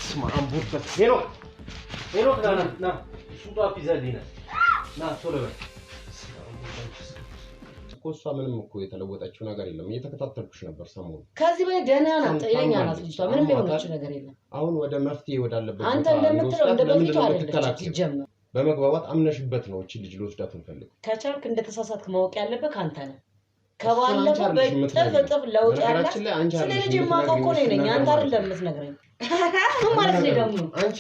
ስማ አንቡበት ሄኖክ ና ሱጣ ፒዛሊና ና ቶሎ በል እሷ ምንም እኮ የተለወጠችው ነገር የለም እየተከታተልኩሽ ነበር ሰሞኑን ከዚህ በላይ ደህና ናት ጤነኛ ናት ልጅቷ ምንም የሆነች ነገር የለም አሁን ወደ መፍትሄ ወዳለበት አንተ እንደምትለው እንደበፊቱ አይደለም ሲጀመር በመግባባት አምነሽበት ነው እቺ ልጅ ልወስዳት እንፈልግ ከቻልክ እንደተሳሳትክ ማወቅ ያለበት አንተ ነህ ከባለፈው በጥፍ ለውጥ ያለ ስለዚህ ማውቀው እኮ ነኝ አንተ አይደለም የምትነግረኝ ምን ማለት ነው ደግሞ አንቺ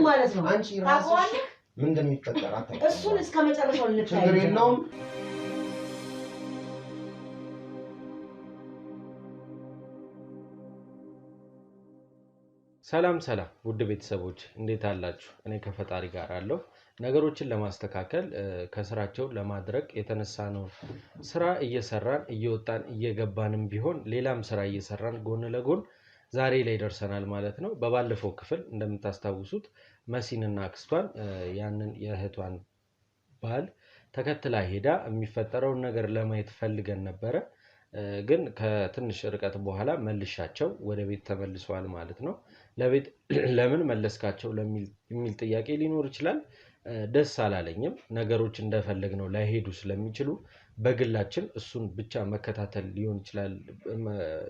ማለት ነው አንቺ ራስሽ ምን እንደሚፈጠር አታውቂም እሱን እስከ መጨረሻው ልንታይ ችግር የለውም ሰላም ውድ ቤተሰቦች እንዴት አላችሁ እኔ ከፈጣሪ ጋር አለሁ ነገሮችን ለማስተካከል ከስራቸው ለማድረግ የተነሳነው ስራ እየሰራን እየወጣን እየገባንም ቢሆን ሌላም ስራ እየሰራን ጎን ለጎን ዛሬ ላይ ደርሰናል ማለት ነው በባለፈው ክፍል እንደምታስታውሱት መሲንና አክስቷን ያንን የእህቷን ባል ተከትላ ሄዳ የሚፈጠረውን ነገር ለማየት ፈልገን ነበር ግን ከትንሽ ርቀት በኋላ መልሻቸው ወደ ቤት ተመልሰዋል ማለት ነው ለቤት ለምን መለስካቸው ለሚል ጥያቄ ሊኖር ይችላል ደስ አላለኝም ነገሮች እንደፈለግነው ላይሄዱ ስለሚችሉ በግላችን እሱን ብቻ መከታተል ሊሆን ይችላል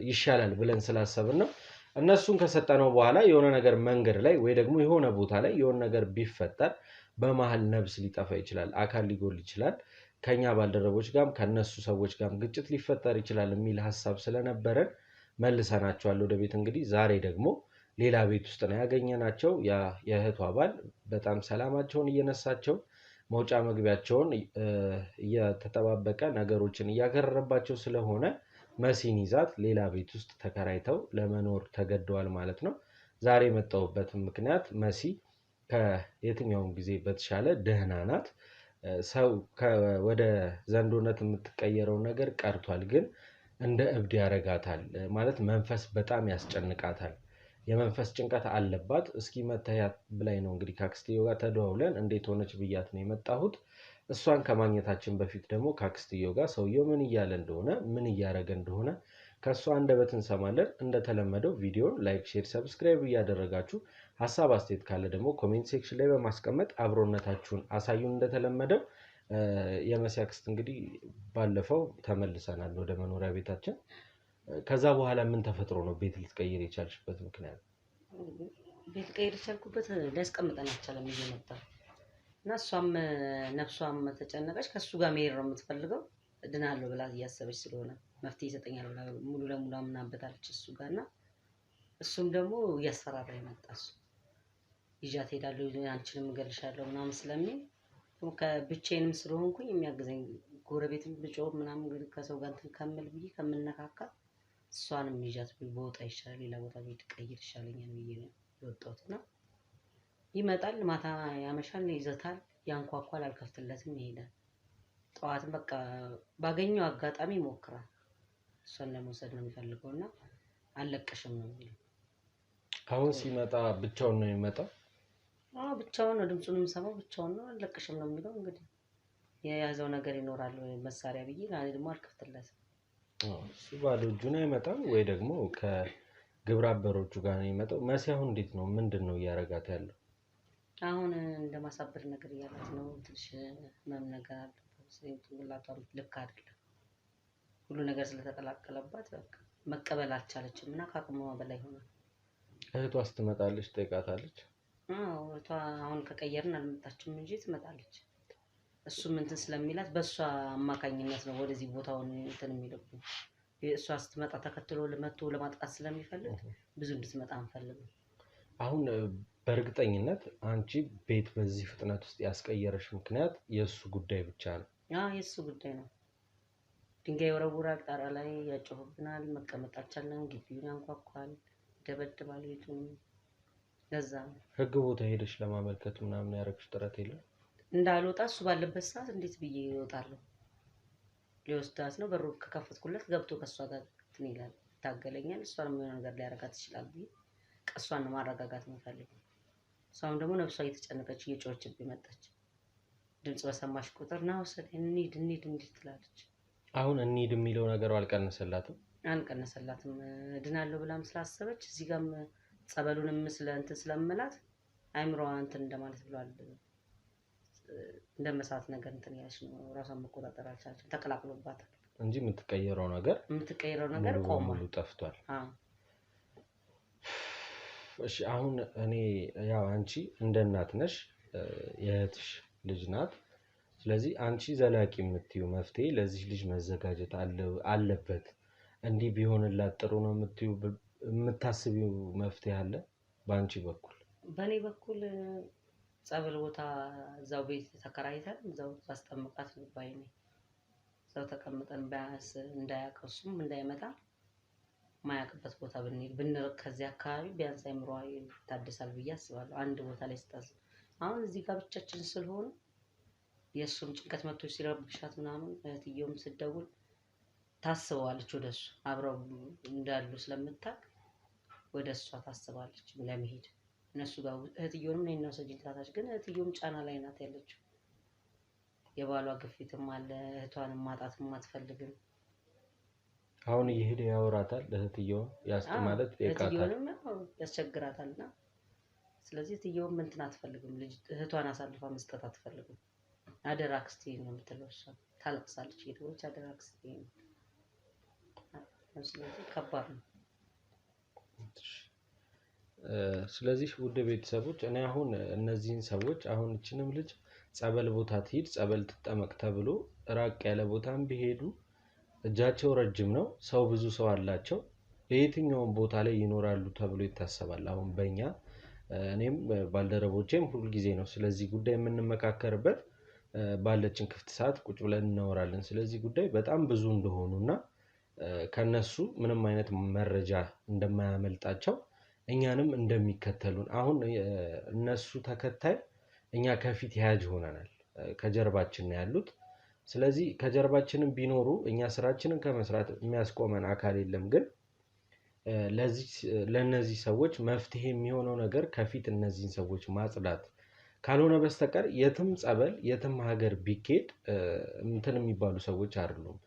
ይሻላል ብለን ስላሰብን ነው እነሱን ከሰጠነው በኋላ የሆነ ነገር መንገድ ላይ ወይ ደግሞ የሆነ ቦታ ላይ የሆነ ነገር ቢፈጠር በመሃል ነብስ ሊጠፋ ይችላል አካል ሊጎል ይችላል ከኛ ባልደረቦች ጋርም ከነሱ ሰዎች ጋርም ግጭት ሊፈጠር ይችላል የሚል ሐሳብ ስለነበረን መልሰናቸዋል ወደ ቤት እንግዲህ ዛሬ ደግሞ ሌላ ቤት ውስጥ ነው ያገኘናቸው የእህቷ ባል በጣም ሰላማቸውን እየነሳቸው መውጫ መግቢያቸውን እየተጠባበቀ ነገሮችን እያገረረባቸው ስለሆነ መሲን ይዛት ሌላ ቤት ውስጥ ተከራይተው ለመኖር ተገደዋል ማለት ነው ዛሬ መጣሁበት ምክንያት መሲ ከየትኛውም ጊዜ በተሻለ ደህና ናት ሰው ወደ ዘንዶነት የምትቀየረው ነገር ቀርቷል ግን እንደ እብድ ያረጋታል ማለት መንፈስ በጣም ያስጨንቃታል የመንፈስ ጭንቀት አለባት እስኪ መታያት ብላይ ነው እንግዲህ ካክስቲዮ ጋር ተደዋውለን እንዴት ሆነች ብያት ነው የመጣሁት እሷን ከማግኘታችን በፊት ደግሞ ካክስቲዮ ጋር ሰውየው ምን እያለ እንደሆነ ምን እያረገ እንደሆነ ከሷ አንደበት እንሰማለን እንደተለመደው ቪዲዮን ላይክ ሼር ሰብስክራይብ እያደረጋችሁ ሐሳብ አስተያየት ካለ ደግሞ ኮሜንት ሴክሽን ላይ በማስቀመጥ አብሮነታችሁን አሳዩን እንደተለመደው የመሲ አክስት እንግዲህ ባለፈው ተመልሰናል ወደ መኖሪያ ቤታችን ከዛ በኋላ ምን ተፈጥሮ ነው ቤት ልትቀይር የቻልሽበት ምክንያት ቤት ቀይር ቻልኩበት ሊያስቀምጠን አልቻለም እየመጣ እና እሷም ነፍሷም ተጨነቀች ከሱ ጋር መሄድ ነው የምትፈልገው ድናለሁ ብላ እያሰበች ስለሆነ መፍትሄ ይሰጠኛል ብላ ሙሉ ለሙሉ አምናበታለች እሱ ጋርና እሱም ደግሞ እያስፈራራ ይመጣስ ይዣት ሄዳለሁ አንቺንም እገልሻለሁ ምናምን ስለሚል ከብቻዬንም ስለሆንኩኝ የሚያግዘኝ ጎረቤትም ብጮህ ምናምን ከሰው ጋር እንትን ከመል ብዬ ከምነካካ እሷንም ይዣት በወጣ ይሻላል ሌላ ቦታ ቤት ቀይር ይሻለኛል ብዬ ነው የወጣሁትና ይመጣል ማታ ያመሻል ይዘታል ያንኳኳል አልከፍትለትም ይሄዳል ጠዋትም በቃ ባገኘው አጋጣሚ ሞክራል እሷን ለመውሰድ ነው የሚፈልገውና አለቀሽም ነው የሚለው አሁን ሲመጣ ብቻውን ነው የሚመጣው ብቻውን ነው ድምጹንም ሰማው ብቻውን ነው አለቀሽም ነው የሚለው እንግዲህ የያዘው ነገር ይኖራል መሳሪያ ብዬ ላይ ደግሞ አልከፍትለትም እሱ ባዶ እጁን አይመጣም ወይ ደግሞ ከግብረ አበሮቹ ጋር ነው የሚመጣው መሲ አሁን እንዴት ነው ምንድነው ያረጋት ያለው አሁን እንደማሳበር ነገር ያላት ነው ትንሽ መም ነገር አለ ስለዚህ ልክ አይደለም ሁሉ ነገር ስለተቀላቀለባት በቃ መቀበል አልቻለችም እና ካቅሟ በላይ ሆነ እህቷ ስትመጣለች ጠይቃታለች እህቷ አሁን ከቀየርን አልመጣችም እንጂ ትመጣለች እሱም እንትን ስለሚላት በሷ አማካኝነት ነው ወደዚህ ቦታውን እንትን የሚልብኝ እሷ ስትመጣ ተከትሎ ለመጥቶ ለማጥቃት ስለሚፈልግ ብዙ እንድትመጣ አንፈልግም አሁን በእርግጠኝነት አንቺ ቤት በዚህ ፍጥነት ውስጥ ያስቀየረሽ ምክንያት የሱ ጉዳይ ብቻ ነው የሱ ጉዳይ ነው ድንጋይ ወረውራል ጣራ ላይ ያጮህብናል መቀመጥ አልቻለም ግቢውን ያንኳኳል ደበድባል ቤቱን ለዛ ነው ህግ ቦታ ሄደሽ ለማመልከት ምናምን ያረክሽ ጥረት የለም እንዳልወጣ እሱ ባለበት ሰዓት እንዴት ብዬ ይወጣለሁ ሊወስዳት ነው በሩ ከከፈትኩለት ገብቶ ከሷ ጋር እንትን ይላል ታገለኛል እሷን ምን ነገር ሊያረጋት ይችላል ብዬ ቀሷን ነው ማረጋጋት የምፈልገው እሷም ደግሞ ነፍሷ እየተጨነቀች እየጮኸችብኝ መጣች ድምጽ በሰማሽ ቁጥር ነው ወሰደ እንሂድ ትላለች አሁን እንሂድ የሚለው ነገር አልቀነሰላትም ድናለሁ ብላም ስላሰበች እዚህ ጋርም ጸበሉንም ስለምላት አይምሮዋ እንትን እንደማለት ብሏል። እንደመሳት ነገር እንትን ያለች ነው። ራሷን መቆጣጠር አልቻለችም። ተቀላቅሎባታል እንጂ የምትቀየረው ነገር ቆሟል። ሙሉ ጠፍቷል። አዎ እሺ አሁን እኔ ያው አንቺ እንደ እናት ነሽ፣ የእህትሽ ልጅ ናት። ስለዚህ አንቺ ዘላቂ የምትይው መፍትሄ ለዚህ ልጅ መዘጋጀት አለበት፣ እንዲህ ቢሆንላት ጥሩ ነው የምታስቢው መፍትሄ አለ በአንቺ በኩል? በእኔ በኩል ጸበል ቦታ እዛው ቤት ተከራይተን እዛው ባስጠምቃት ነው ባይ ነኝ። እዛው ተቀምጠን ባያስ እንዳያውቀው እሱም እንዳይመጣ ማያውቅበት ቦታ ብንርቅ ከዚህ አካባቢ ቢያንስ አይምሮዋ ይታደሳል ብዬ አስባለሁ። አንድ ቦታ ላይ ስታስብ አሁን እዚህ ጋር ብቻችን ስለሆነ የእሱም ጭንቀት መጥቶ ሲረብሻት ምናምን እህትየውም ስትደውል ታስበዋለች ወደሱ አብረው እንዳሉ ስለምታውቅ ወደ እሷ ታስባለች ለመሄድ እነሱ ጋር። እህትየውንም ነይ እና ሰጂኝ ትላታለች። ግን እህትየውም ጫና ላይ ናት ያለችው። የባሏ ግፊትም አለ። እህቷንም ማጣትም አትፈልግም። አሁን እየሄደ ያወራታል እህትየውን ማለት እህትየውንም ያስቸግራታልና ስለዚህ እህትየውም እንትን አትፈልግም። ልጅ እህቷን አሳልፋ መስጠት አትፈልግም። አደራ አክስቴ ነው የምትለው እሷ። ታለቅሳለች እየደወለች አደራ አክስቴ ነው። ስለዚህ ከባድ ነው። ስለዚህ ውድ ቤተሰቦች እኔ አሁን እነዚህን ሰዎች አሁን እችንም ልጅ ጸበል ቦታ ትሂድ ጸበል ትጠመቅ ተብሎ ራቅ ያለ ቦታም ቢሄዱ እጃቸው ረጅም ነው፣ ሰው ብዙ ሰው አላቸው፣ በየትኛውም ቦታ ላይ ይኖራሉ ተብሎ ይታሰባል። አሁን በእኛ እኔም ባልደረቦቼም ሁል ጊዜ ነው ስለዚህ ጉዳይ የምንመካከርበት። ባለችን ክፍት ሰዓት ቁጭ ብለን እናወራለን ስለዚህ ጉዳይ በጣም ብዙ እንደሆኑና ከነሱ ምንም አይነት መረጃ እንደማያመልጣቸው እኛንም እንደሚከተሉን አሁን እነሱ ተከታይ እኛ ከፊት ያጅ ሆነናል። ከጀርባችን ነው ያሉት። ስለዚህ ከጀርባችንም ቢኖሩ እኛ ስራችንን ከመስራት የሚያስቆመን አካል የለም። ግን ለነዚህ ሰዎች መፍትሄ የሚሆነው ነገር ከፊት እነዚህን ሰዎች ማጽዳት ካልሆነ በስተቀር የትም ጸበል የትም ሀገር ቢኬድ እንትን የሚባሉ ሰዎች አይደሉም።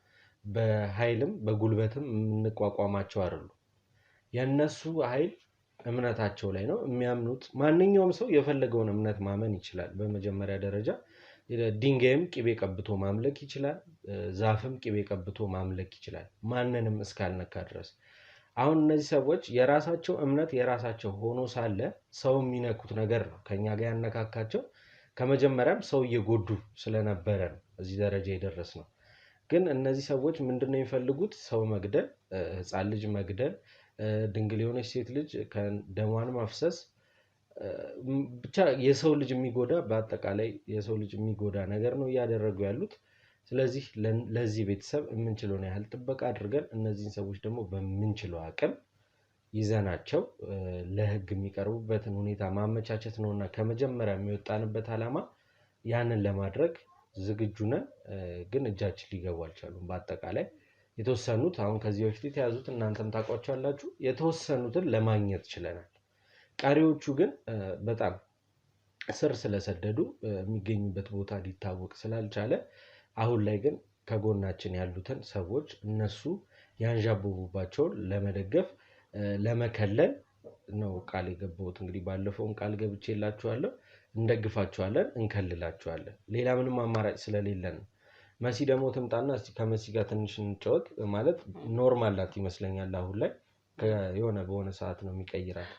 በኃይልም በጉልበትም የምንቋቋማቸው አይደሉም። የነሱ ኃይል እምነታቸው ላይ ነው የሚያምኑት። ማንኛውም ሰው የፈለገውን እምነት ማመን ይችላል። በመጀመሪያ ደረጃ ድንጋይም ቅቤ ቀብቶ ማምለክ ይችላል፣ ዛፍም ቅቤ ቀብቶ ማምለክ ይችላል፣ ማንንም እስካልነካ ድረስ። አሁን እነዚህ ሰዎች የራሳቸው እምነት የራሳቸው ሆኖ ሳለ ሰው የሚነኩት ነገር ነው ከኛ ጋር ያነካካቸው። ከመጀመሪያም ሰው እየጎዱ ስለነበረ ነው እዚህ ደረጃ የደረስነው። ግን እነዚህ ሰዎች ምንድነው የሚፈልጉት? ሰው መግደል፣ ህፃን ልጅ መግደል፣ ድንግል የሆነች ሴት ልጅ ደሟን ማፍሰስ፣ ብቻ የሰው ልጅ የሚጎዳ በአጠቃላይ የሰው ልጅ የሚጎዳ ነገር ነው እያደረጉ ያሉት። ስለዚህ ለዚህ ቤተሰብ የምንችለውን ያህል ጥበቃ አድርገን እነዚህን ሰዎች ደግሞ በምንችለው አቅም ይዘናቸው ለህግ የሚቀርቡበትን ሁኔታ ማመቻቸት ነውና ከመጀመሪያ የሚወጣንበት ዓላማ ያንን ለማድረግ ዝግጁ ነን። ግን እጃችን ሊገቡ አልቻሉም። በአጠቃላይ የተወሰኑት አሁን ከዚህ በፊት የተያዙት እናንተም ታውቋቸዋላችሁ፣ የተወሰኑትን ለማግኘት ችለናል። ቀሪዎቹ ግን በጣም ስር ስለሰደዱ የሚገኙበት ቦታ ሊታወቅ ስላልቻለ አሁን ላይ ግን ከጎናችን ያሉትን ሰዎች እነሱ ያንዣበቡባቸውን ለመደገፍ ለመከለል ነው ቃል የገባሁት። እንግዲህ ባለፈውም ቃል ገብቼላችኋለሁ፣ እንደግፋችኋለን፣ እንከልላችኋለን። ሌላ ምንም አማራጭ ስለሌለን ነው። መሲ ደግሞ ትምጣና እስቲ ከመሲ ጋር ትንሽ እንጫወት። ማለት ኖርማል ናት ይመስለኛል። አሁን ላይ በሆነ ሰዓት ነው የሚቀይራት።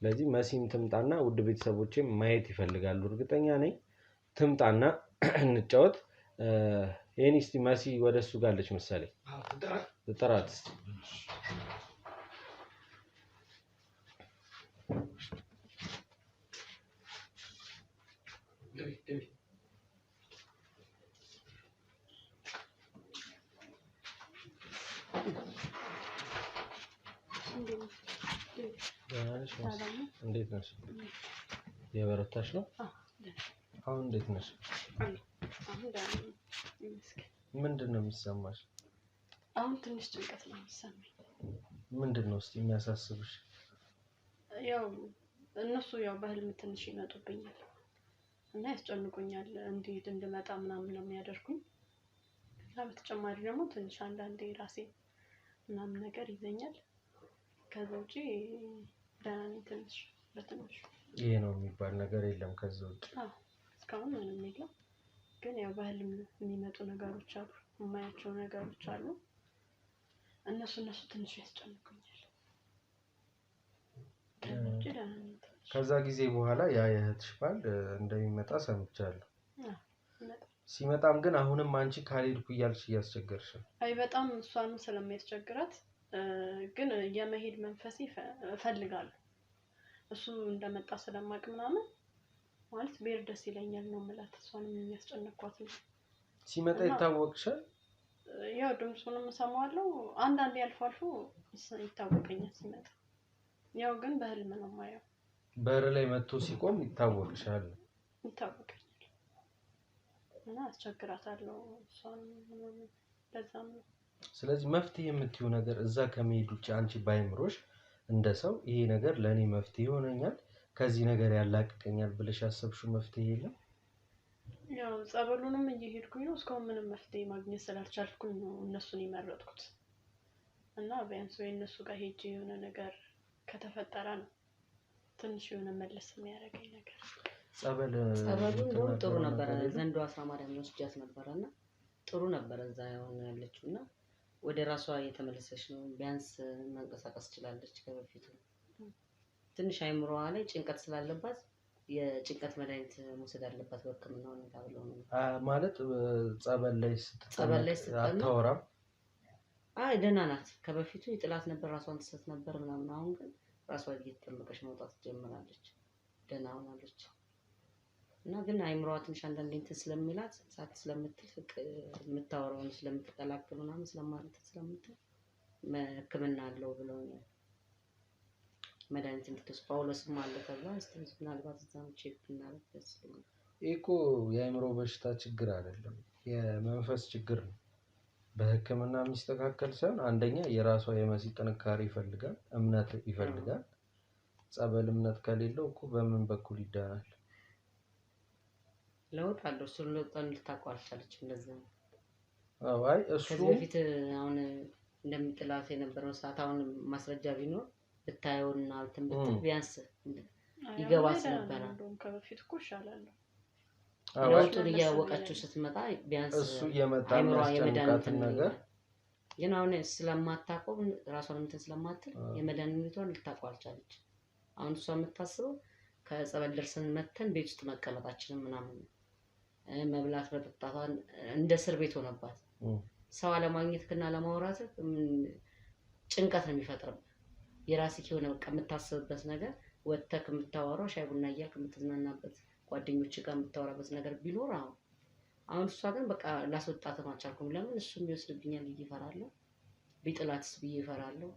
ስለዚህ መሲም ትምጣና ውድ ቤተሰቦቼም ማየት ይፈልጋሉ እርግጠኛ ነኝ። ትምጣና እንጫወት። ይሄን እስቲ መሲ ወደ እሱ ጋር አለች መሰለኝ። ጥራት እስቲ እንዴት ነሽ? የበረታሽ ነው? አሁን እንዴት ነሽ? ምንድን ነው የሚሰማሽ? አሁን ትንሽ ጭንቀት ነው የሚሰማኝ። ምንድን ነው እስቲ የሚያሳስብሽ? ያው እነሱ በህልም ትንሽ ይመጡብኛል እና ያስጨንቁኛል። እንዴት እንድመጣ ምናምን ነው የሚያደርጉኝ። ከዛ በተጨማሪ ደግሞ ትንሽ አንዳንዴ ራሴ ምናምን ነገር ይዘኛል። ከዛ ውጪ ደህና ነኝ ትንሽ በትንሽ። ይሄ ነው የሚባል ነገር የለም ከዛ ውጭ? አዎ እስካሁን ምንም የለም። ግን ያው በህልም የሚመጡ ነገሮች አሉ፣ የማያቸው ነገሮች አሉ። እነሱ ትንሽ ያስጨንቁኛል። ከዛ ውጭ ደህና ነኝ ትንሽ። ከዛ ጊዜ በኋላ ያ የእህትሽ ባል እንደሚመጣ ሰምቻለሁ። ይመጣል። ሲመጣም ግን አሁንም አንቺ ካልሄድኩ እያልሽ እያስቸገርሽ ነው። አይ በጣም እሷን ስለሚያስቸግራት ግን የመሄድ መንፈሴ እፈልጋለሁ። እሱ እንደመጣ ስለማቅ ምናምን ማለት ብሄድ ደስ ይለኛል ነው የምላት። እሷንም የሚያስጨንቋት ነው። ሲመጣ ይታወቅሻል? ያው ድምፁንም እሰማዋለሁ። አንዳንዴ አልፎ አልፎ ይታወቀኛል ሲመጣ። ያው ግን በህልም ነው የማየው። በር ላይ መጥቶ ሲቆም ይታወቅሻል? ይታወቀኛል እና አስቸግራታለሁ እሷን ለዛም ነው። ስለዚህ መፍትሄ የምትይው ነገር እዛ ከመሄድ ውጭ አንቺ ባይምሮሽ እንደ ሰው ይሄ ነገር ለእኔ መፍትሄ ይሆነኛል፣ ከዚህ ነገር ያላቅቀኛል ብለሽ ያሰብሽው መፍትሄ የለም? ያው ጸበሉንም እየሄድኩኝ ነው። እስካሁን ምንም መፍትሄ ማግኘት ስላልቻልኩኝ ነው እነሱን የመረጥኩት። እና ቢያንስ ወይ እነሱ ጋር ሄጄ የሆነ ነገር ከተፈጠረ ነው ትንሽ የሆነ መለስ የሚያደርገኝ ነገር። ጸበሉ እንደውም ጥሩ ነበረ። ዘንዶ አስራ ማርያም ወስጃት ነበረና ጥሩ ነበረ እዛ ያለችው እና ወደ ራሷ እየተመለሰች ነው። ቢያንስ መንቀሳቀስ ትችላለች። ከበፊቱ ትንሽ አይምሮዋ ላይ ጭንቀት ስላለባት የጭንቀት መድኃኒት መውሰድ አለባት በሕክምና ሁኔታ ብለው ነው ማለት። ጸበል ላይ ስትጠመቅ አታወራም? አይ ደህና ናት። ከበፊቱ ይጥላት ነበር፣ ራሷን ትሰጥ ነበር ምናምን። አሁን ግን ራሷ እየተጠመቀች መውጣት ጀምራለች፣ ደህና ሆናለች። እና ግን አይምሮዋ ትንሽ አንዳንዴ እንትን ስለሚላት ሳት ስለምትል የምታወራውን ስለምትቀላቅል ምናምን ስለምትል ሕክምና አለው ብለውኛል። መድኃኒት እንድትወስድ ጳውሎስም አለ ተብላ እስቲ ምናልባት እዛም ቼክ ብናደርግ ደስ ይለኛል። ይሄ እኮ የአእምሮ በሽታ ችግር አይደለም፣ የመንፈስ ችግር ነው። በሕክምና የሚስተካከል ሳይሆን አንደኛ የራሷ የመሲ ጥንካሬ ይፈልጋል፣ እምነት ይፈልጋል። ጸበል እምነት ከሌለው እኮ በምን በኩል ይዳናል? ለውጥ አለው። እሱ ለውጡን ልታውቀው አልቻለችም። እንደዛ ነው። አዎ አይ እሱ ከዚህ በፊት አሁን እንደሚጥላት የነበረው ሰዓት አሁን ማስረጃ ቢኖር ብታየውና እንትን ብትል ቢያንስ ይገባስ ነበረ። እንደውም ከበፊት እኮ ይሻላለሁ። ለውጡን እያወቀችው ስትመጣ ቢያንስ እሱ እየመጣ አይምሯ የሚያስጨንቃትን ነገር ግን አሁን ስለማታውቀው ራሷን እንትን ስለማትል የመድኃኒቷን ልታውቀው አልቻለች። አሁን እሷ የምታስበው ከጸበል ደርሰን መተን ቤት ውስጥ መቀመጣችንን ምናምን ነው። መብላት መጠጣቷን እንደ እስር ቤት ሆነባት። ሰው አለማግኘትና ለማውራት ጭንቀት ነው የሚፈጥርብህ። የራስህ የሆነ በቃ የምታስብበት ነገር ወጥተህ የምታወራው ሻይ ቡና እያልክ የምትዝናናበት ጓደኞች ጋር የምታወራበት ነገር ቢኖር አሁን እሷ ግን በቃ ላስወጣትም አልቻልኩም። ለምን እሱም ይወስድብኛል ብዬ እፈራለሁ፣ ቢጥላትስ ብዬ እፈራለሁ።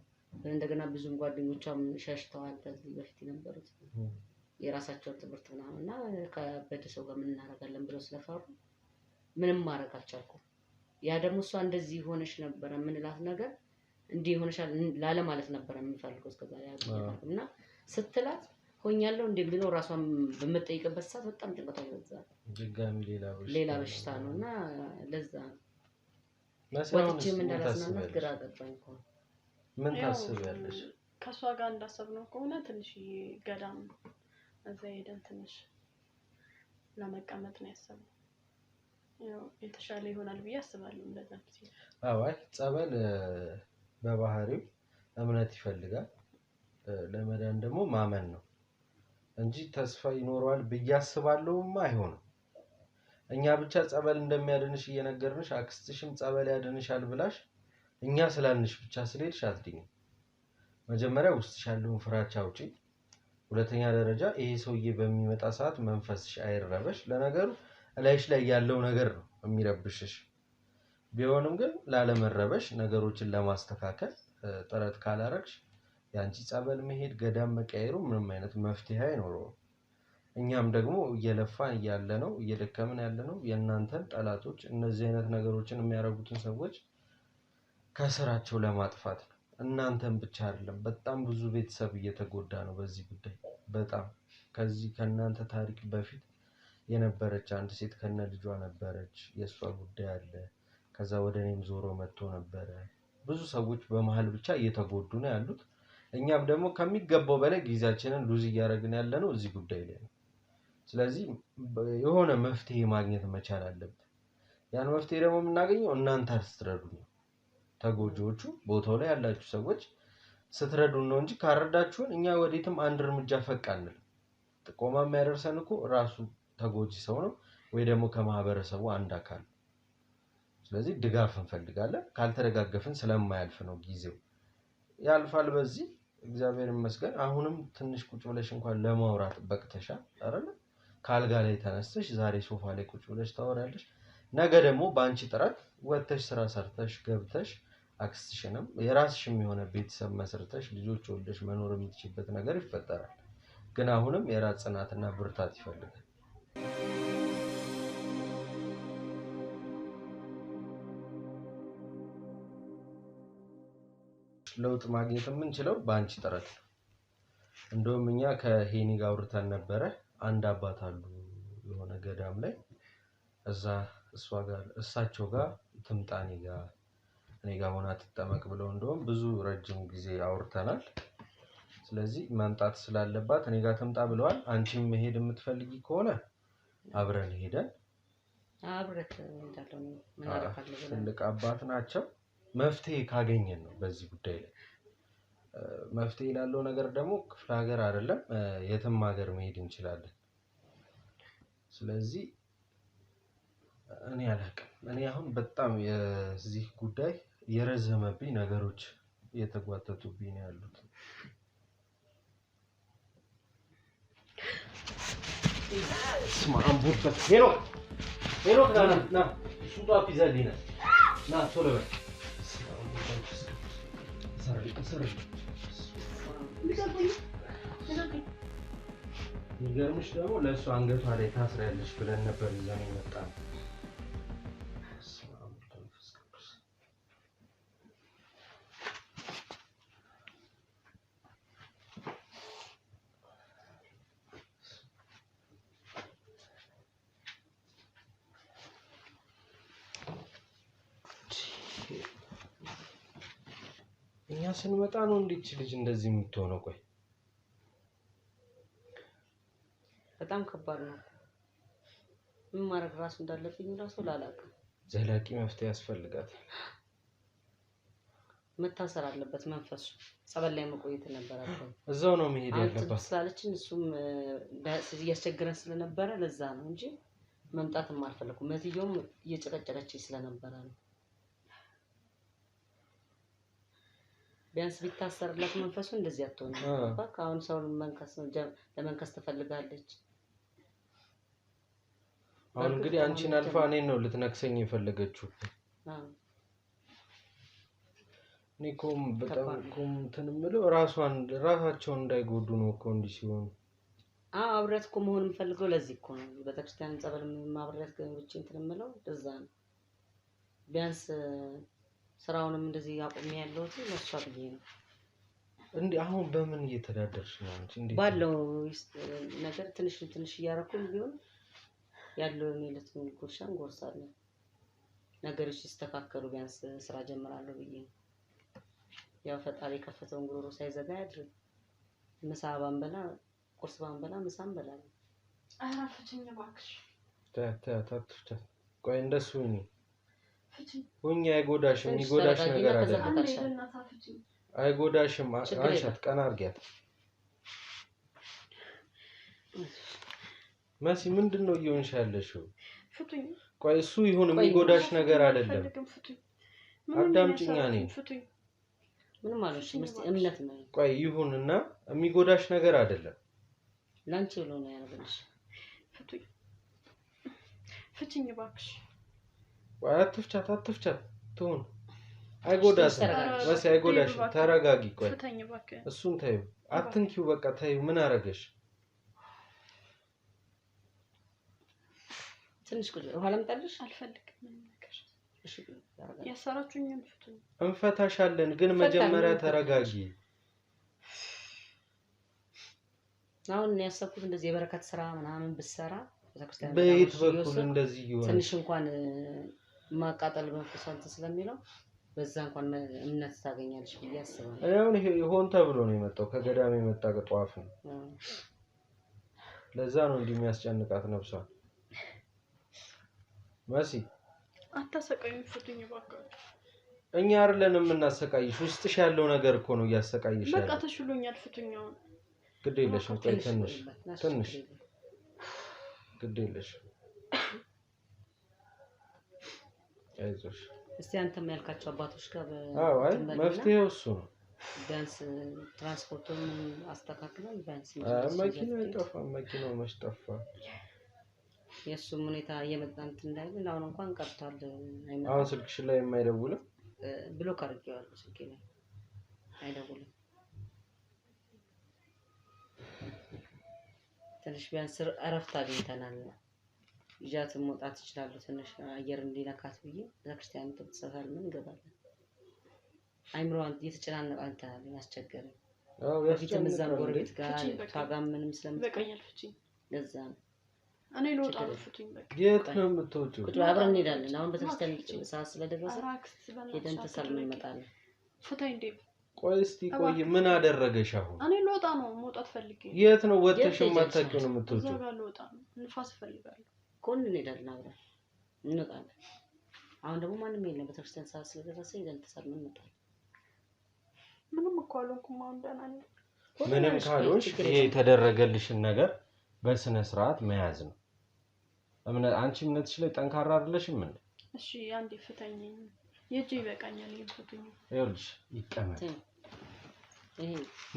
እንደገና ብዙም ጓደኞቿም ሸሽተዋል። ከዚህ በፊት የነበሩት የራሳቸውን ትምህርት ምናምን እና ከበደ ሰው ጋር ምን እናደርጋለን ብለው ስለፈሩ ምንም ማድረግ አልቻልኩም። ያ ደግሞ እሷ እንደዚህ ሆነሽ ነበረ ምንላት ነገር እንዲህ ሆነሻል ላለ ማለት ነበረ የምፈልገው እስከዛሬ እና ስትላት ሆኛለሁ እንደ ብሎ ራሷን በመጠይቅበት ሰዓት በጣም ጭንቀቷ ይበዛል። ድጋሚ ሌላ በሽታ ነው እና ለዛ ወጥቼም እንዳላስናናት ግራ ገባኝ እኮ። ምን ታስቢያለሽ? ከሷ ጋር እንዳሰብነው ከሆነ ትንሽ ገዳም እዛ ሄደን ትንሽ ለመቀመጥ ነው ያሰብነው። ያው የተሻለ ይሆናል ብዬ አስባለሁ። እንደዛ ሲል አይ ጸበል በባህሪው እምነት ይፈልጋል፣ ለመዳን ደግሞ ማመን ነው እንጂ ተስፋ ይኖረዋል ብዬ አስባለሁማ አይሆንም። እኛ ብቻ ጸበል እንደሚያድንሽ እየነገርንሽ አክስትሽም ጸበል ያድንሻል ብላሽ እኛ ስላልንሽ ብቻ ስለሄድሽ አትድኝም። መጀመሪያ ውስጥሽ ያለውን ፍራቻ አውጪ። ሁለተኛ ደረጃ ይሄ ሰውዬ በሚመጣ ሰዓት መንፈስሽ አይረበሽ። ለነገሩ እላይሽ ላይ ያለው ነገር ነው የሚረብሽሽ። ቢሆንም ግን ላለመረበሽ ነገሮችን ለማስተካከል ጥረት ካላረግሽ ያንቺ ጸበል መሄድ ገዳም መቀየሩ ምንም አይነት መፍትሄ አይኖረውም። እኛም ደግሞ እየለፋን እያለ ነው እየደከምን ያለ ነው የእናንተን ጠላቶች እነዚህ አይነት ነገሮችን የሚያደርጉትን ሰዎች ከስራቸው ለማጥፋት ነው። እናንተን ብቻ አይደለም፣ በጣም ብዙ ቤተሰብ እየተጎዳ ነው በዚህ ጉዳይ። በጣም ከዚህ ከእናንተ ታሪክ በፊት የነበረች አንድ ሴት ከነ ልጇ ነበረች፣ የእሷ ጉዳይ አለ። ከዛ ወደ እኔም ዞሮ መጥቶ ነበረ። ብዙ ሰዎች በመሀል ብቻ እየተጎዱ ነው ያሉት። እኛም ደግሞ ከሚገባው በላይ ጊዜያችንን ሉዝ እያደረግን ያለነው እዚህ ጉዳይ ላይ ነው። ስለዚህ የሆነ መፍትሄ ማግኘት መቻል አለብን። ያን መፍትሄ ደግሞ የምናገኘው እናንተ ስትረዱ ነው። ተጎጂዎቹ ቦታው ላይ ያላችሁ ሰዎች ስትረዱን ነው እንጂ ካረዳችሁን እኛ ወዴትም አንድ እርምጃ ፈቅ አንልም። ጥቆማ የሚያደርሰን እኮ ራሱ ተጎጂ ሰው ነው ወይ ደግሞ ከማህበረሰቡ አንድ አካል። ስለዚህ ድጋፍ እንፈልጋለን። ካልተደጋገፍን ስለማያልፍ ነው ጊዜው። ያልፋል በዚህ እግዚአብሔር ይመስገን። አሁንም ትንሽ ቁጭ ብለሽ እንኳን ለማውራት በቅተሻል አይደል? ካልጋ ላይ ተነስተሽ ዛሬ ሶፋ ላይ ቁጭ ብለሽ ታወራለሽ። ነገ ደግሞ በአንቺ ጥረት ወጥተሽ ስራ ሰርተሽ ገብተሽ አክስትሽንም የራስሽም የሆነ ቤተሰብ መስርተሽ ልጆች ወልደሽ መኖር የምትችይበት ነገር ይፈጠራል። ግን አሁንም የራስ ጽናትና ብርታት ይፈልጋል። ለውጥ ማግኘት የምንችለው በአንቺ ጥረት ነው። እንደውም እኛ ከሄኒ ጋር አውርተን ነበረ። አንድ አባት አሉ የሆነ ገዳም ላይ እዛ እሳቸው ጋር ትምጣኔ ጋር እኔ ጋር ሆና ትጠመቅ ብለው እንደውም ብዙ ረጅም ጊዜ አውርተናል። ስለዚህ መምጣት ስላለባት እኔ ጋር ትምጣ ብለዋል። አንቺም መሄድ የምትፈልጊ ከሆነ አብረን ሄደን ትልቅ አባት ናቸው። መፍትሄ ካገኘን ነው በዚህ ጉዳይ ላይ መፍትሄ ላለው ነገር ደግሞ ክፍለ ሀገር አይደለም የትም ሀገር መሄድ እንችላለን። ስለዚህ እኔ አላውቅም። እኔ አሁን በጣም የዚህ ጉዳይ የረዘመብኝ ነገሮች እየተጓተቱብኝ ነው ያሉት። ስማምቡበት ሄሎ ና ሱጣ ፒዛሊና ና ቶሎ በል የሚገርምሽ ደግሞ ለእሱ አንገቷ ላይ ታስሪያለሽ ብለን ነበር ይዘን የመጣነው። እኛ ስንመጣ ነው እንዴት ልጅ እንደዚህ የምትሆነው? ቆይ በጣም ከባድ ነው። ምን ማድረግ ራሱ እንዳለብኝ ራሱ ላላውቅም። ዘላቂ መፍትሄ ያስፈልጋታል። መታሰር አለበት መንፈሱ። ጸበል ላይ መቆየት ነበረበት። እዛው ነው መሄድ ያለባት ስላለችን እሱም እያስቸገረን ስለነበረ ለዛ ነው እንጂ መምጣትም አልፈለኩም። መትየውም እየጨቀጨቀችኝ ስለነበረ ነው። ቢያንስ ቢታሰርላት መንፈሱ እንደዚህ አትሆንም። በቃ አሁን ሰውን ለመንከስ ትፈልጋለች። አሁን እንግዲህ አንቺን አልፋ እኔን ነው ልትነክሰኝ የፈለገችው። እኔ እኮ በጣም እንትን የምለው ራሳቸውን እንዳይጎዱ ነው እኮ እንዲህ ሲሆኑ። አብሬያት እኮ መሆን የምፈልገው ለዚህ እኮ ነው። ቤተክርስቲያን ጸበል ማብሬያት ገብቼ እንትን የምለው ለዛ ነው። ቢያንስ ስራውንም እንደዚህ ያቆም ያለው ለሷ ብዬ ነው። እንዴ አሁን በምን እየተዳደርሽ ነው አንቺ? እንዴ ባለው ነገር ትንሽ እያረኩኝ ቢሆን ያለው የሚለት ምን ጉርሻን ጎርሳለሁ። ነገሮች ሲስተካከሉ ቢያንስ ስራ ጀምራለሁ ብዬ ነው። ያው ፈጣሪ ከፈተውን ጉሮሮ ሳይዘጋ ያድርግ። ምሳ ባንበላ ቁርስ ባንበላ ምሳ እንበላለን። አራፍተኛ ባክሽ ታታታታ ቆይ እንደሱ ነው ሁኛ አይጎዳሽም። ይጎዳሽ ነገር አይደለም። አይጎዳሽም። አንሻት ቀና አርጊያት። መሲ ምንድነው እየሆንሽ ያለሽው? ቆይ እሱ ይሁን የሚጎዳሽ ነገር አይደለም። አዳምጪኛ ነኝ። ምን ማለት ነው? እምነት ነው። ቆይ ይሁንና የሚጎዳሽ ነገር አይደለም። ላንቺ ብሎ ነው ያደረግልሽ። ፍቱኝ ባክሽ። ቆይ አትፍቻት ትሁን። አይጎዳሽም መሲ አይጎዳሽም። ተረጋጊ። ቆይ እሱን ታዩ አትንኪው። በቃ ታዩ። ምን አረገሽ? ትንሽ ቁጭ ውሃ ለምጣልሽ። አልፈልግም ነገር። እሺ ያሰራችሁኝን ፍቱኝ። እንፈታሻለን ግን መጀመሪያ ተረጋጊ። አሁን ያሰብኩት እንደዚህ የበረከት ስራ ምናምን ብሰራ ቤተክርስቲያን በየት በኩል እንደዚህ ይሆናል? ትንሽ እንኳን ማቃጠል መንፈሳንት ስለሚለው በዛ እንኳን እምነት ታገኛለሽ ብዬ አስባለሁ። አሁን ይሄ ሆን ተብሎ ነው የመጣው ከገዳም የመጣ ጧፍ ነው። ለዛ ነው እንዲህ የሚያስጨንቃት ነፍሷን። መሲ አታሰቃዩኝ፣ ፍቱኝ እባክህ። እኛ አይደለንም የምናሰቃይሽ፣ ውስጥሽ ያለው ነገር እኮ ነው እያሰቃይሽ ያለው። በቃ ተሽሎኛል፣ ፍቱኝ አሁን። ግድ የለሽም፣ ቆይ ትንሽ ግድ የለሽም። አይዞሽ። እስቲ አንተም ያልካቸው አባቶች ጋር አይ መፍትሄው እሱ ነው። ቢያንስ ትራንስፖርቱን አስተካክለን ቢያንስ መኪናው አይጠፋም። መኪናው መች ጠፋ? የእሱም ሁኔታ እየመጣን እንዳይል አሁን እንኳን ቀርቷል። አሁን ስልክሽ ላይ የማይደውልም? ብሎክ አድርጌዋለሁ ስልኬ ላይ አይደውልም። ትንሽ ቢያንስ እረፍት አግኝተናል። ይዣት መውጣት እችላለሁ ትንሽ አየር እንዲነካት ብዬ ቤተክርስቲያን ተሰሳል ምን እንገባለን። አይምሮዋን እየተጨናነቀ አንተ ያስቸገረኝ። በፊትም እዛም ጎረቤት ጋር ታጋም ምንም ስለምትበቃኛል ፍቺኝ። ለዛ ነው እኔ ልወጣ ነው። ፍቱኝ በቃ። የት ነው የምትወጪው? ቁጭ አብረን እንሄዳለን። አሁን ቤተክርስቲያን ሰዓት ስለደረሰ ሄደን ተሳልመን እንመጣለን። ፍታኝ እንዴ። ቆይ እስቲ ቆይ ምን አደረገሽ አሁን? እኔ ልወጣ ነው፣ መውጣት ፈልጌ። የት ነው ወጥተሽ የማታውቂው ነው የምትወጪው? እዛ ጋር ልወጣ ነው፣ ንፋስ እፈልጋለሁ። ኮን እንሄዳለን፣ አብረን እንወጣለን። አሁን ደግሞ ማንም የለም። ቤተክርስቲያን ሰዓት ስለደረሰ ሄደን ተሳልመን እንመጣለን። ምንም እኮ አልሆንኩም። አሁን ደህና ነኝ። ምንም ካልሆንሽ ይሄ የተደረገልሽን ነገር በስነ ስርዓት መያዝ ነው። አንቺ እምነትሽ ላይ ጠንካራ አይደለሽም እንዴ? እሺ አንዴ ፍታኝ። የጄ ይበቃኛል። ይፍቱኝ። ይኸውልሽ ይቀመጥ።